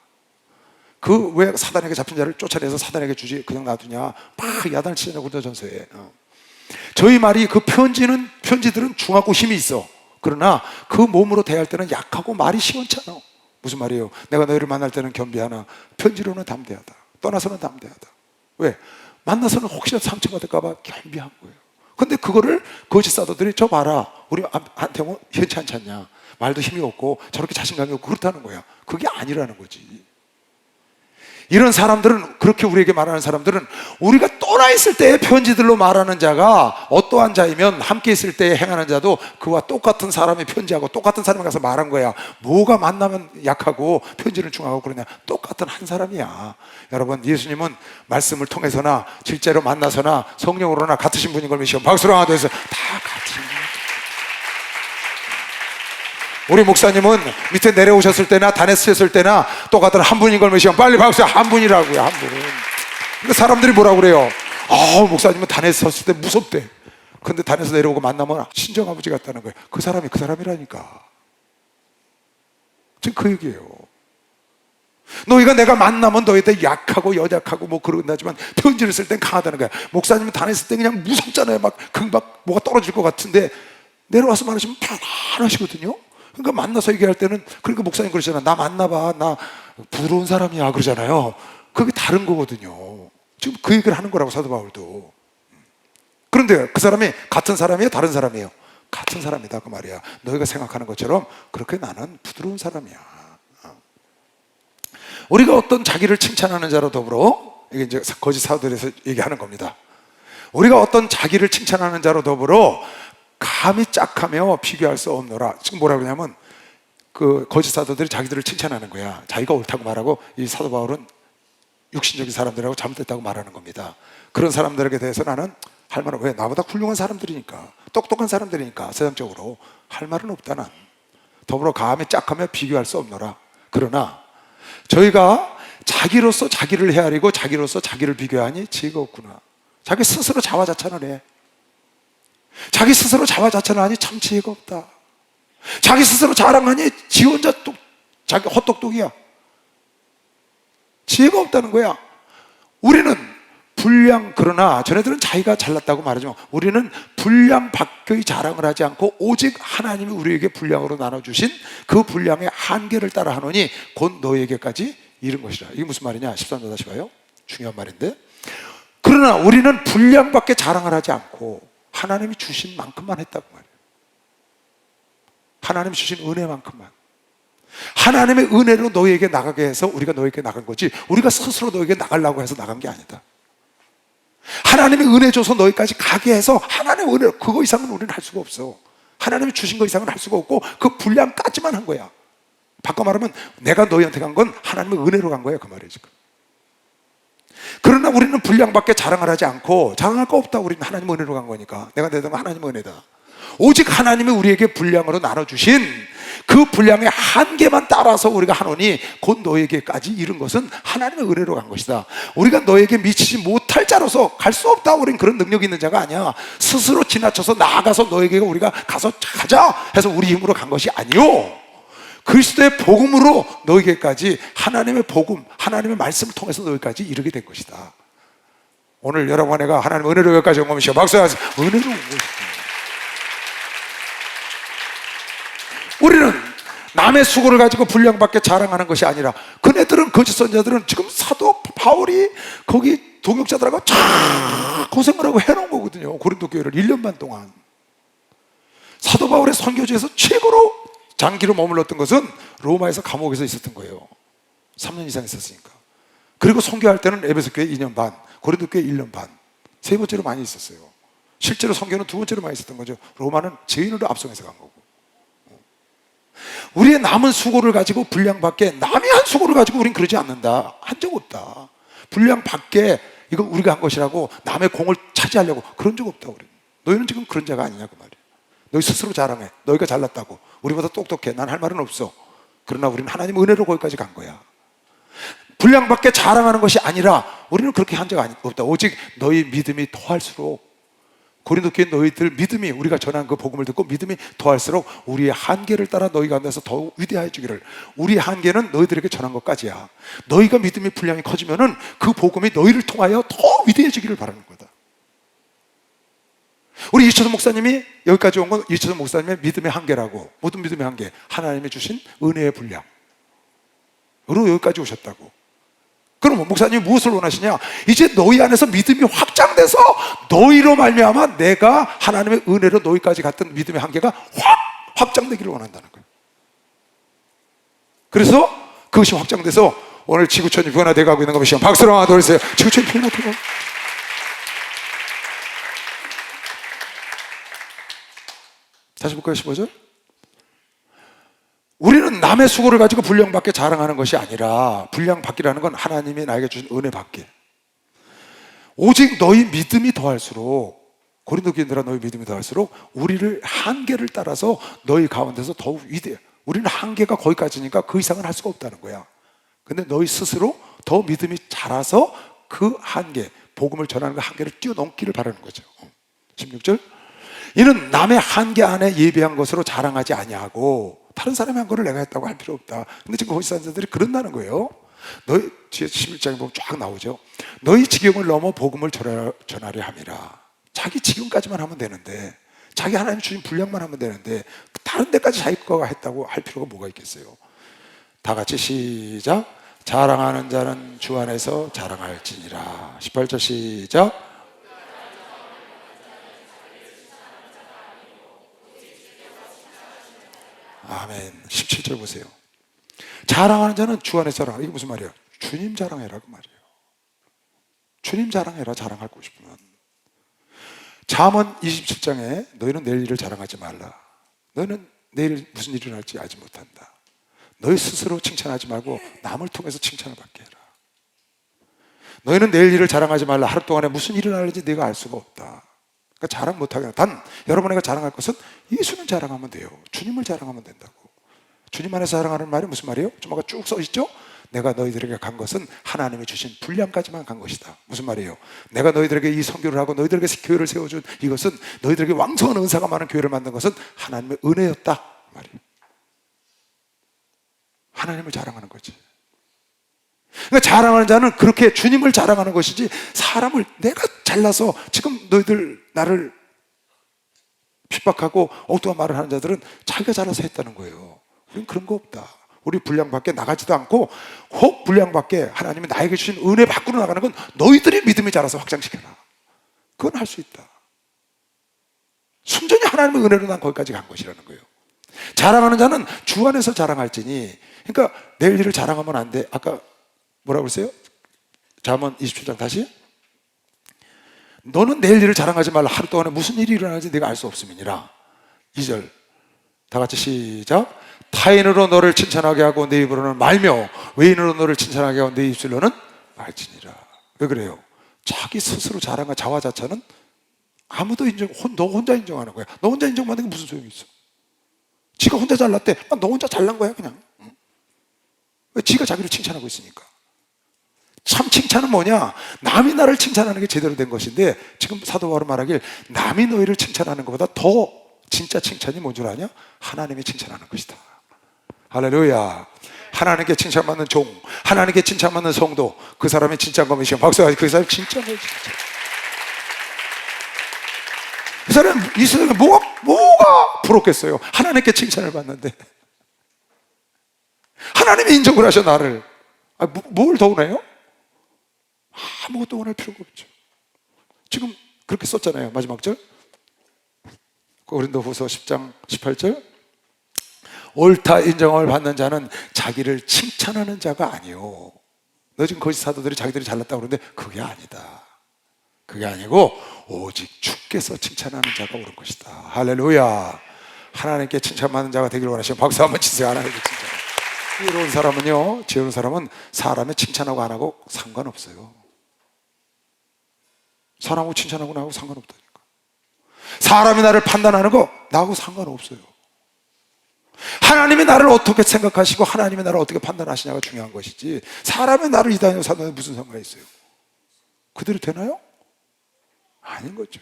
그 왜 사단에게 잡힌 자를 쫓아내서 사단에게 주지 그냥 놔두냐. 막 야단을 치냐고 고린도전서에. 저희 말이 그 편지들은 중하고 힘이 있어. 그러나 그 몸으로 대할 때는 약하고 말이 시원찮아. 무슨 말이에요? 내가 너희를 만날 때는 겸비하나 편지로는 담대하다. 떠나서는 담대하다. 왜? 만나서는 혹시나 상처받을까 봐 겸비한 거예요. 근데 그거를 거짓 사도들이 저 봐라. 우리한테 뭐 현찮지 않냐. 말도 힘이 없고 저렇게 자신감이 없고 그렇다는 거야. 그게 아니라는 거지. 이런 사람들은, 그렇게 우리에게 말하는 사람들은 우리가 떠나 있을 때의 편지들로 말하는 자가 어떠한 자이면 함께 있을 때 행하는 자도 그와 똑같은 사람이 편지하고 똑같은 사람이 가서 말한 거야. 뭐가 만나면 약하고 편지는 중하고 그러냐. 똑같은 한 사람이야. 여러분, 예수님은 말씀을 통해서나 실제로 만나서나 성령으로나 같으신 분인 걸 믿으시고 박수로 하나 더 해서 다 같으신 분이죠. 우리 목사님은 밑에 내려오셨을 때나 단에 쓰셨을 때나 똑같은 한 분인 걸 믿으시면 빨리 박수. 한 분이라고요. 한 분. 그러니까 사람들이 뭐라고 그래요? 목사님은 단에 섰을 때 무섭대. 근데 단에서 내려오고 만나면 친정아버지 같다는 거예요. 그 사람이 그 사람이라니까. 지금 그 얘기예요. 너희가 내가 만나면 너희들 약하고 연약하고 뭐 그런다지만 편지를 쓸 땐 강하다는 거야. 목사님은 단에 쓸 때 그냥 무섭잖아요. 막 금방 뭐가 떨어질 것 같은데 내려와서 말하시면 편안하시거든요. 그러니까 만나서 얘기할 때는, 그러니까 목사님 그러잖아. 나 만나봐. 나 부러운 사람이야. 그러잖아요. 그게 다른 거거든요. 지금 그 얘기를 하는 거라고 사도 바울도. 그런데 그 사람이 같은 사람이에요? 다른 사람이에요? 같은 사람이다. 그 말이야. 너희가 생각하는 것처럼 그렇게 나는 부드러운 사람이야. 우리가 어떤 자기를 칭찬하는 자로 더불어, 이게 이제 거짓 사도들에서 얘기하는 겁니다. 우리가 어떤 자기를 칭찬하는 자로 더불어 감히 짝하며 비교할 수 없노라. 지금 뭐라 그러냐면 그 거짓 사도들이 자기들을 칭찬하는 거야. 자기가 옳다고 말하고 이 사도 바울은 육신적인 사람들하고 잘못됐다고 말하는 겁니다. 그런 사람들에게 대해서 나는 할 말은, 왜? 나보다 훌륭한 사람들이니까, 똑똑한 사람들이니까 세상적으로 할 말은 없다. 난 더불어 감히 짝하며 비교할 수 없노라. 그러나 저희가 자기로서 자기를 헤아리고 자기로서 자기를 비교하니 지혜가 없구나. 자기 스스로 자화자찬을 해. 자기 스스로 자화자찬을 하니 참 지혜가 없다. 자기 스스로 자랑하니 지 혼자 자기 헛똑똑이야. 지혜가 없다는 거야. 우리는 그러나 전애들은 자기가 잘났다고 말하지만 우리는 분량 밖의 자랑을 하지 않고 오직 하나님이 우리에게 분량으로 나눠주신 그 분량의 한계를 따라 하노니 곧 너에게까지 이른 것이라. 이게 무슨 말이냐? 13절 다시 봐요. 중요한 말인데, 그러나 우리는 분량밖에 자랑을 하지 않고 하나님이 주신 만큼만 했다고 말이에요. 하나님이 주신 은혜만큼만. 하나님의 은혜로 너희에게 나가게 해서 우리가 너희에게 나간 거지, 우리가 스스로 너희에게 나가려고 해서 나간 게 아니다. 하나님의 은혜 줘서 너희까지 가게 해서 하나님의 은혜로, 그거 이상은 우리는 할 수가 없어. 하나님이 주신 거 이상은 할 수가 없고 그 분량까지만 한 거야. 바꿔 말하면 내가 너희한테 간 건 하나님의 은혜로 간 거야. 그 말이에요 지금. 그러나 우리는 분량밖에 자랑을 하지 않고, 자랑할 거 없다. 우리는 하나님의 은혜로 간 거니까. 내가 내던 건 하나님의 은혜다. 오직 하나님이 우리에게 분량으로 나눠주신 그 그 분량의 한계만 따라서 우리가 하노니 곧 너에게까지 이른 것은 하나님의 은혜로 간 것이다. 우리가 너에게 미치지 못할 자로서 갈 수 없다. 우리는 그런 능력이 있는 자가 아니야. 스스로 지나쳐서 나아가서 너에게 우리가 가서 가자 해서 우리 힘으로 간 것이 아니요, 그리스도의 복음으로 너에게까지 하나님의 복음, 하나님의 말씀을 통해서 너에게까지 이르게 된 것이다. 오늘 여러분 내가 하나님의 은혜로 여기까지 온 겁니다. 박수하세요. 은혜로 온 것이다. 우리는 남의 수고를 가지고 분량밖에 자랑하는 것이 아니라, 그네들은, 거짓 선자들은 지금 사도 바울이 거기 동역자들하고 쫙 고생을 하고 해놓은 거거든요. 고린도 교회를 1년 반 동안. 사도 바울의 선교 중에서 최고로 장기로 머물렀던 것은 로마에서 감옥에서 있었던 거예요. 3년 이상 있었으니까. 그리고 선교할 때는 에베소 교회 2년 반, 고린도 교회 1년 반, 세 번째로 많이 있었어요. 실제로 선교는 두 번째로 많이 있었던 거죠. 로마는 죄인으로 앞서서 간 거고. 우리의 남은 수고를 가지고 분량 밖에, 남이 한 수고를 가지고 우린 그러지 않는다. 한 적 없다. 분량 밖에 이거 우리가 한 것이라고 남의 공을 차지하려고 그런 적 없다. 우리는. 너희는 지금 그런 자가 아니냐고 말이야. 너희 스스로 자랑해. 너희가 잘났다고. 우리보다 똑똑해. 난 할 말은 없어. 그러나 우리는 하나님 은혜로 거기까지 간 거야. 분량 밖에 자랑하는 것이 아니라 우리는 그렇게 한 적 없다. 오직 너희 믿음이 더할수록, 고린도 교회 너희들 믿음이, 우리가 전한 그 복음을 듣고 믿음이 더할수록 우리의 한계를 따라 너희 가운데서 더욱 위대해지기를. 우리의 한계는 너희들에게 전한 것까지야. 너희가 믿음의 분량이 커지면은 그 복음이 너희를 통하여 더 위대해지기를 바라는 거다. 우리 이철선 목사님이 여기까지 온 건 이철선 목사님의 믿음의 한계라고. 모든 믿음의 한계, 하나님이 주신 은혜의 분량으로 여기까지 오셨다고. 그럼 목사님이 무엇을 원하시냐? 이제 너희 안에서 믿음이 확장돼서 너희로 말미암아 내가 하나님의 은혜로 너희까지 갔던 믿음의 한계가 확장되기를 원한다는 거예요. 그래서 그것이 확장돼서 오늘 지구촌이 변화되어 가고 있는 것이죠. 박수로 하나 더 해주세요. 지구촌이 변화되고. 다시 볼까요? 15절. 우리는 남의 수고를 가지고 분량 밖에 자랑하는 것이 아니라, 분량 밖이라는 건 하나님이 나에게 주신 은혜 밖에. 오직 너희 믿음이 더할수록, 고린도 교인들아 너희 믿음이 더할수록 우리를 한계를 따라서 너희 가운데서 더욱 위대해. 우리는 한계가 거기까지니까 그 이상은 할 수가 없다는 거야. 근데 너희 스스로 더 믿음이 자라서 그 한계, 복음을 전하는 그 한계를 뛰어넘기를 바라는 거죠. 16절. 이는 남의 한계 안에 예비한 것으로 자랑하지 아니하고, 다른 사람이 한 거를 내가 했다고 할 필요 없다. 근데 지금 거기 사람들이 그런다는 거예요. 너희 뒤에 11장에 보면 쫙 나오죠. 너희 지경을 넘어 복음을 전하려 함이라. 자기 지경까지만 하면 되는데, 자기 하나님 주신 분량만 하면 되는데 다른 데까지 자기 거가 했다고 할 필요가 뭐가 있겠어요. 다 같이 시작. 자랑하는 자는 주 안에서 자랑할지니라. 18절 시작. 아멘. 17절 보세요. 자랑하는 자는 주 안에서 자랑하라. 이게 무슨 말이에요? 주님 자랑해라 그 말이에요. 주님 자랑해라, 자랑하고 싶으면. 잠언 27장에 너희는 내일 일을 자랑하지 말라. 너희는 내일 무슨 일이 일어날지 알지 못한다. 너희 스스로 칭찬하지 말고 남을 통해서 칭찬을 받게 해라. 너희는 내일 일을 자랑하지 말라. 하루 동안에 무슨 일이 일어날지 네가 알 수가 없다. 그러니까 자랑 못하게. 단 여러분에게 자랑할 것은 예수는 자랑하면 돼요. 주님을 자랑하면 된다고. 주님 안에서 자랑하는 말이 무슨 말이에요? 좀 아까 쭉 써있죠? 내가 너희들에게 간 것은 하나님이 주신 분량까지만 간 것이다. 무슨 말이에요? 내가 너희들에게 이 선교를 하고 너희들에게 교회를 세워준 이것은, 너희들에게 왕성한 은사가 많은 교회를 만든 것은 하나님의 은혜였다 말이에요. 하나님을 자랑하는 거지. 그러니까 자랑하는 자는 그렇게 주님을 자랑하는 것이지, 사람을 내가 잘나서 지금 너희들 나를 핍박하고 엉뚱한 말을 하는 자들은 자기가 잘나서 했다는 거예요. 우리는 그런 거 없다. 우리 분량 밖에 나가지도 않고, 혹 분량 밖에 하나님이 나에게 주신 은혜 밖으로 나가는 건 너희들이 믿음이 자라서 확장시켜라. 그건 할 수 있다. 순전히 하나님의 은혜로 난 거기까지 간 것이라는 거예요. 자랑하는 자는 주 안에서 자랑할지니. 그러니까 내일 일을 자랑하면 안 돼. 아까 뭐라고 그랬어요? 잠언 27장 다시. 너는 내일 일을 자랑하지 말라. 하루 동안에 무슨 일이 일어나는지 네가 알 수 없음이니라. 2절 다 같이 시작. 타인으로 너를 칭찬하게 하고 내 입으로는 말며 외인으로 너를 칭찬하게 하고 내 입술로는 말지니라. 왜 그래요? 자기 스스로 자랑과 자화자찬은 아무도 인정, 너 혼자 인정하는 거야. 너 혼자 인정받는 게 무슨 소용이 있어? 지가 혼자 잘났대. 너 혼자 잘난 거야 그냥. 왜? 지가 자기를 칭찬하고 있으니까. 참 칭찬은 뭐냐? 남이 나를 칭찬하는 게 제대로 된 것인데, 지금 사도 바울은 말하길 남이 너희를 칭찬하는 것보다 더 진짜 칭찬이 뭔 줄 아냐? 하나님이 칭찬하는 것이다. 할렐루야. 하나님께 칭찬받는 종, 하나님께 칭찬받는 성도, 그 사람이 진짜 거미시오. 박수가. 그 사람이 진짜 거미시오. 이 사람, 이 세상에 뭐가 부럽겠어요? 하나님께 칭찬을 받는데. 하나님이 인정을 하셔, 나를. 뭘 더 원해요? 아무것도 원할 필요가 없죠. 지금 그렇게 썼잖아요. 마지막 절 고린도후서 10장 18절, 옳다 인정을 받는 자는 자기를 칭찬하는 자가 아니요. 너 지금 거짓 사도들이 자기들이 잘났다고 그러는데 그게 아니다. 그게 아니고 오직 주께서 칭찬하는 자가 옳은 것이다. 할렐루야. 하나님께 칭찬받는 자가 되기를 원하시면 박수 한번 치세요. 하나님께 칭찬. 지혜로운 사람은요, 지혜로운 사람은 사람의 칭찬하고 안 하고 상관없어요. 사람하고 칭찬하고 나하고 상관없다니까. 사람이 나를 판단하는 거 나하고 상관없어요. 하나님이 나를 어떻게 생각하시고 하나님이 나를 어떻게 판단하시냐가 중요한 것이지, 사람이 나를 이다니고 사는 무슨 상관이 있어요? 그대로 되나요? 아닌 거죠.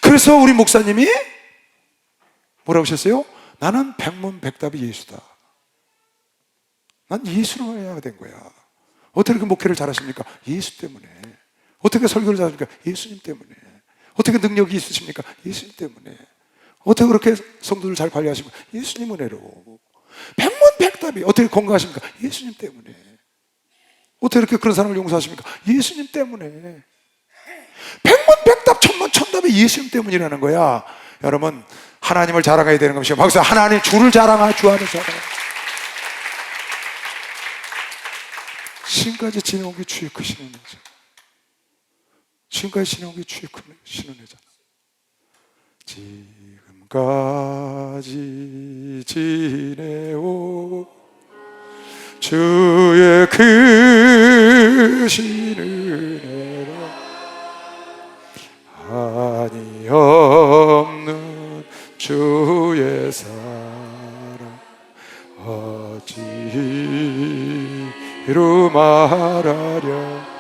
그래서 우리 목사님이 뭐라고 하셨어요? 나는 백문백답이 예수다. 난 예수로 해야 된 거야. 어떻게 그 목회를 잘하십니까? 예수 때문에. 어떻게 설교를 잘하십니까? 예수님 때문에. 어떻게 능력이 있으십니까? 예수님 때문에. 어떻게 그렇게 성도들 잘 관리하십니까? 예수님 은혜로. 백문백답이. 어떻게 건강하십니까? 예수님 때문에. 어떻게 이렇게 그런 사람을 용서하십니까? 예수님 때문에. 백문백답 천문천답이 예수님 때문이라는 거야. 여러분, 하나님을 자랑해야 되는 것이요. 박수. 하나님 주를 자랑하, 주 안에 자랑. 지금까지 지내온 게 주의 크신 은혜죠. 지금까지 지내온 게 주의 크신 은혜잖아. 지금까지 지내온 주의 크신 은혜라 한이 없는 주의 사랑 어찌로 말하랴.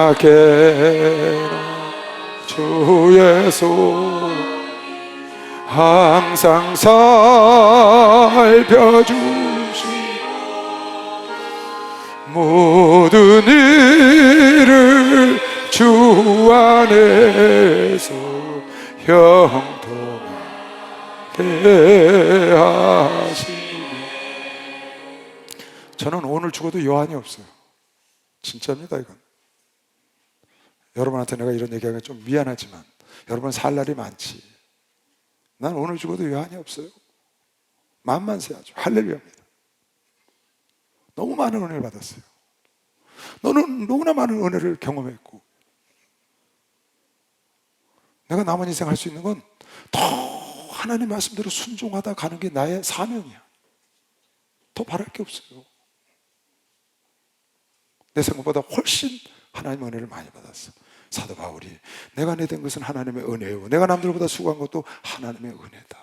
자나게나 주의 손 항상 살펴주시 모든 일을 주 안에서 형통하게 하시니. 저는 오늘 죽어도 여한이 없어요. 진짜입니다, 이건. 여러분한테 내가 이런 얘기하기가 좀 미안하지만 여러분 살 날이 많지. 난 오늘 죽어도 여한이 없어요. 만만세하죠. 할렐루야입니다. 너무 많은 은혜를 받았어요. 너는 너무나 많은 은혜를 경험했고, 내가 남은 인생 할 수 있는 건 더 하나님 말씀대로 순종하다 가는 게 나의 사명이야. 더 바랄 게 없어요. 내 생각보다 훨씬 하나님의 은혜를 많이 받았어. 사도 바울이 내가 내된 것은 하나님의 은혜요 내가 남들보다 수고한 것도 하나님의 은혜다.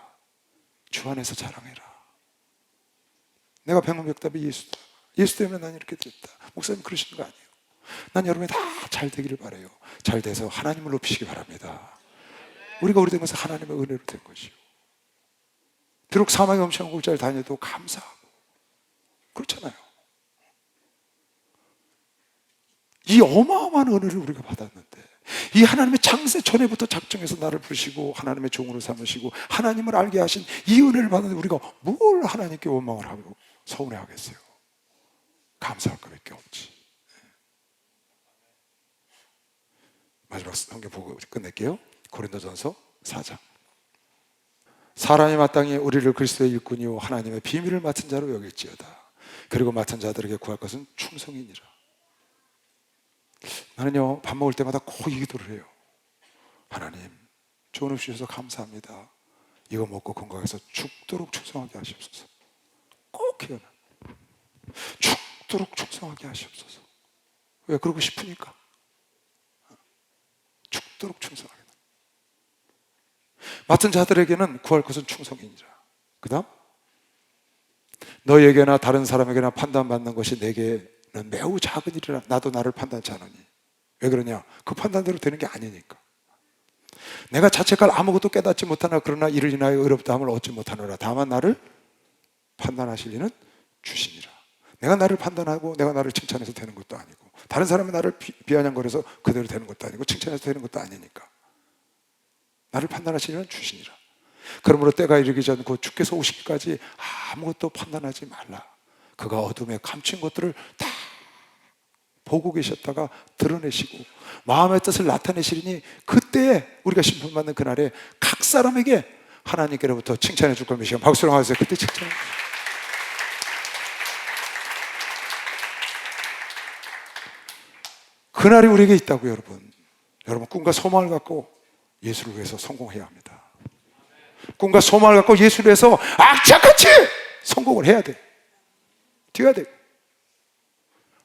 주 안에서 자랑해라. 내가 백문백답이 예수다. 예수 때문에 난 이렇게 됐다. 목사님 그러시는 거 아니에요. 난 여러분이 다 잘 되기를 바라요. 잘 돼서 하나님을 높이시기 바랍니다. 우리가 오래된 것은 하나님의 은혜로 된 것이요. 비록 사망의 엄청난 골짜기를 다녀도 감사하고 그렇잖아요. 이 어마어마한 은혜를 우리가 받았는데, 이 하나님의 창세 전에부터 작정해서 나를 부르시고 하나님의 종으로 삼으시고 하나님을 알게 하신 이 은혜를 받는데 우리가 뭘 하나님께 원망을 하고 서운해하겠어요? 감사할 것밖에 없지. 마지막 성경 보고 끝낼게요. 고린도전서 4장. 사람이 마땅히 우리를 그리스도의 일꾼이요 하나님의 비밀을 맡은 자로 여길지어다. 그리고 맡은 자들에게 구할 것은 충성이니라. 나는요, 밥 먹을 때마다 꼭 이 기도를 해요. 하나님, 좋은 음식 주셔서 감사합니다. 이거 먹고 건강해서 죽도록 충성하게 하시옵소서. 꼭 해요. 죽도록 충성하게 하시옵소서. 왜? 그러고 싶으니까. 죽도록 충성하게. 맡은 자들에게는 구할 것은 충성이니라. 그 다음, 너에게나 다른 사람에게나 판단받는 것이 내게는 매우 작은 일이라 나도 나를 판단치 않으니. 왜 그러냐? 그 판단대로 되는 게 아니니까. 내가 자책할 아무것도 깨닫지 못하나 그러나 이를 인하여 의롭다함을 얻지 못하노라. 다만 나를 판단하실 이는 주시니라. 내가 나를 판단하고 내가 나를 칭찬해서 되는 것도 아니고, 다른 사람이 나를 비아냥거려서 그대로 되는 것도 아니고, 칭찬해서 되는 것도 아니니까 나를 판단하시는 주시니라. 그러므로 때가 이르기 전 곧 주께서 오시기까지 아무것도 판단하지 말라. 그가 어둠에 감춘 것들을 다 보고 계셨다가 드러내시고 마음의 뜻을 나타내시리니 그때에 우리가 심판받는 그날에 각 사람에게 하나님께로부터 칭찬해 줄 겁니다. 박수로 하세요. 그때 칭찬해. 그날이 우리에게 있다고. 여러분 꿈과 소망을 갖고 예수를 위해서 성공해야 합니다. 꿈과 소망을 갖고 예수를 위해서 악착같이 성공을 해야 돼. 뛰어야 돼.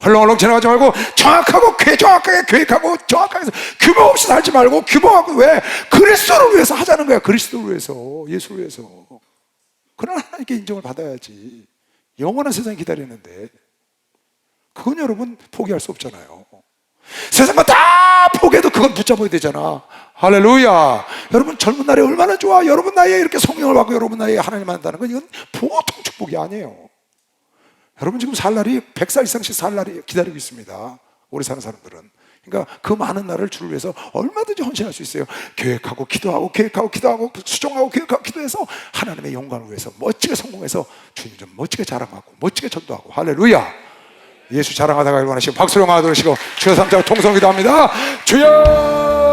헐렁헐렁 지나가지 말고 정확하게 계획하고 정확하게 규모 없이 살지 말고 규모하고. 왜? 그리스도를 위해서 하자는 거야. 그리스도를 위해서, 예수를 위해서. 그러나 하나님께 인정을 받아야지. 영원한 세상이 기다리는데 그건 여러분 포기할 수 없잖아요. 세상 거 다 포기해도 그건 붙잡아야 되잖아. 할렐루야. 여러분 젊은 날에 얼마나 좋아. 여러분 나이에 이렇게 성령을 받고 여러분 나이에 하나님 만나는 건 이건 보통 축복이 아니에요. 여러분 지금 살 날이 100살 이상씩 살 날이 기다리고 있습니다. 오래 사는 사람들은. 그러니까 그 많은 날을 주를 위해서 얼마든지 헌신할 수 있어요. 계획하고 기도하고 수종하고 계획하고 기도해서 하나님의 영광을 위해서 멋지게 성공해서 주님 좀 멋지게 자랑하고 멋지게 전도하고. 할렐루야. 예수 자랑하다가 일어나시고 박수로 하나 들으시고 주여 삼자고 통성기도 합니다. 주여.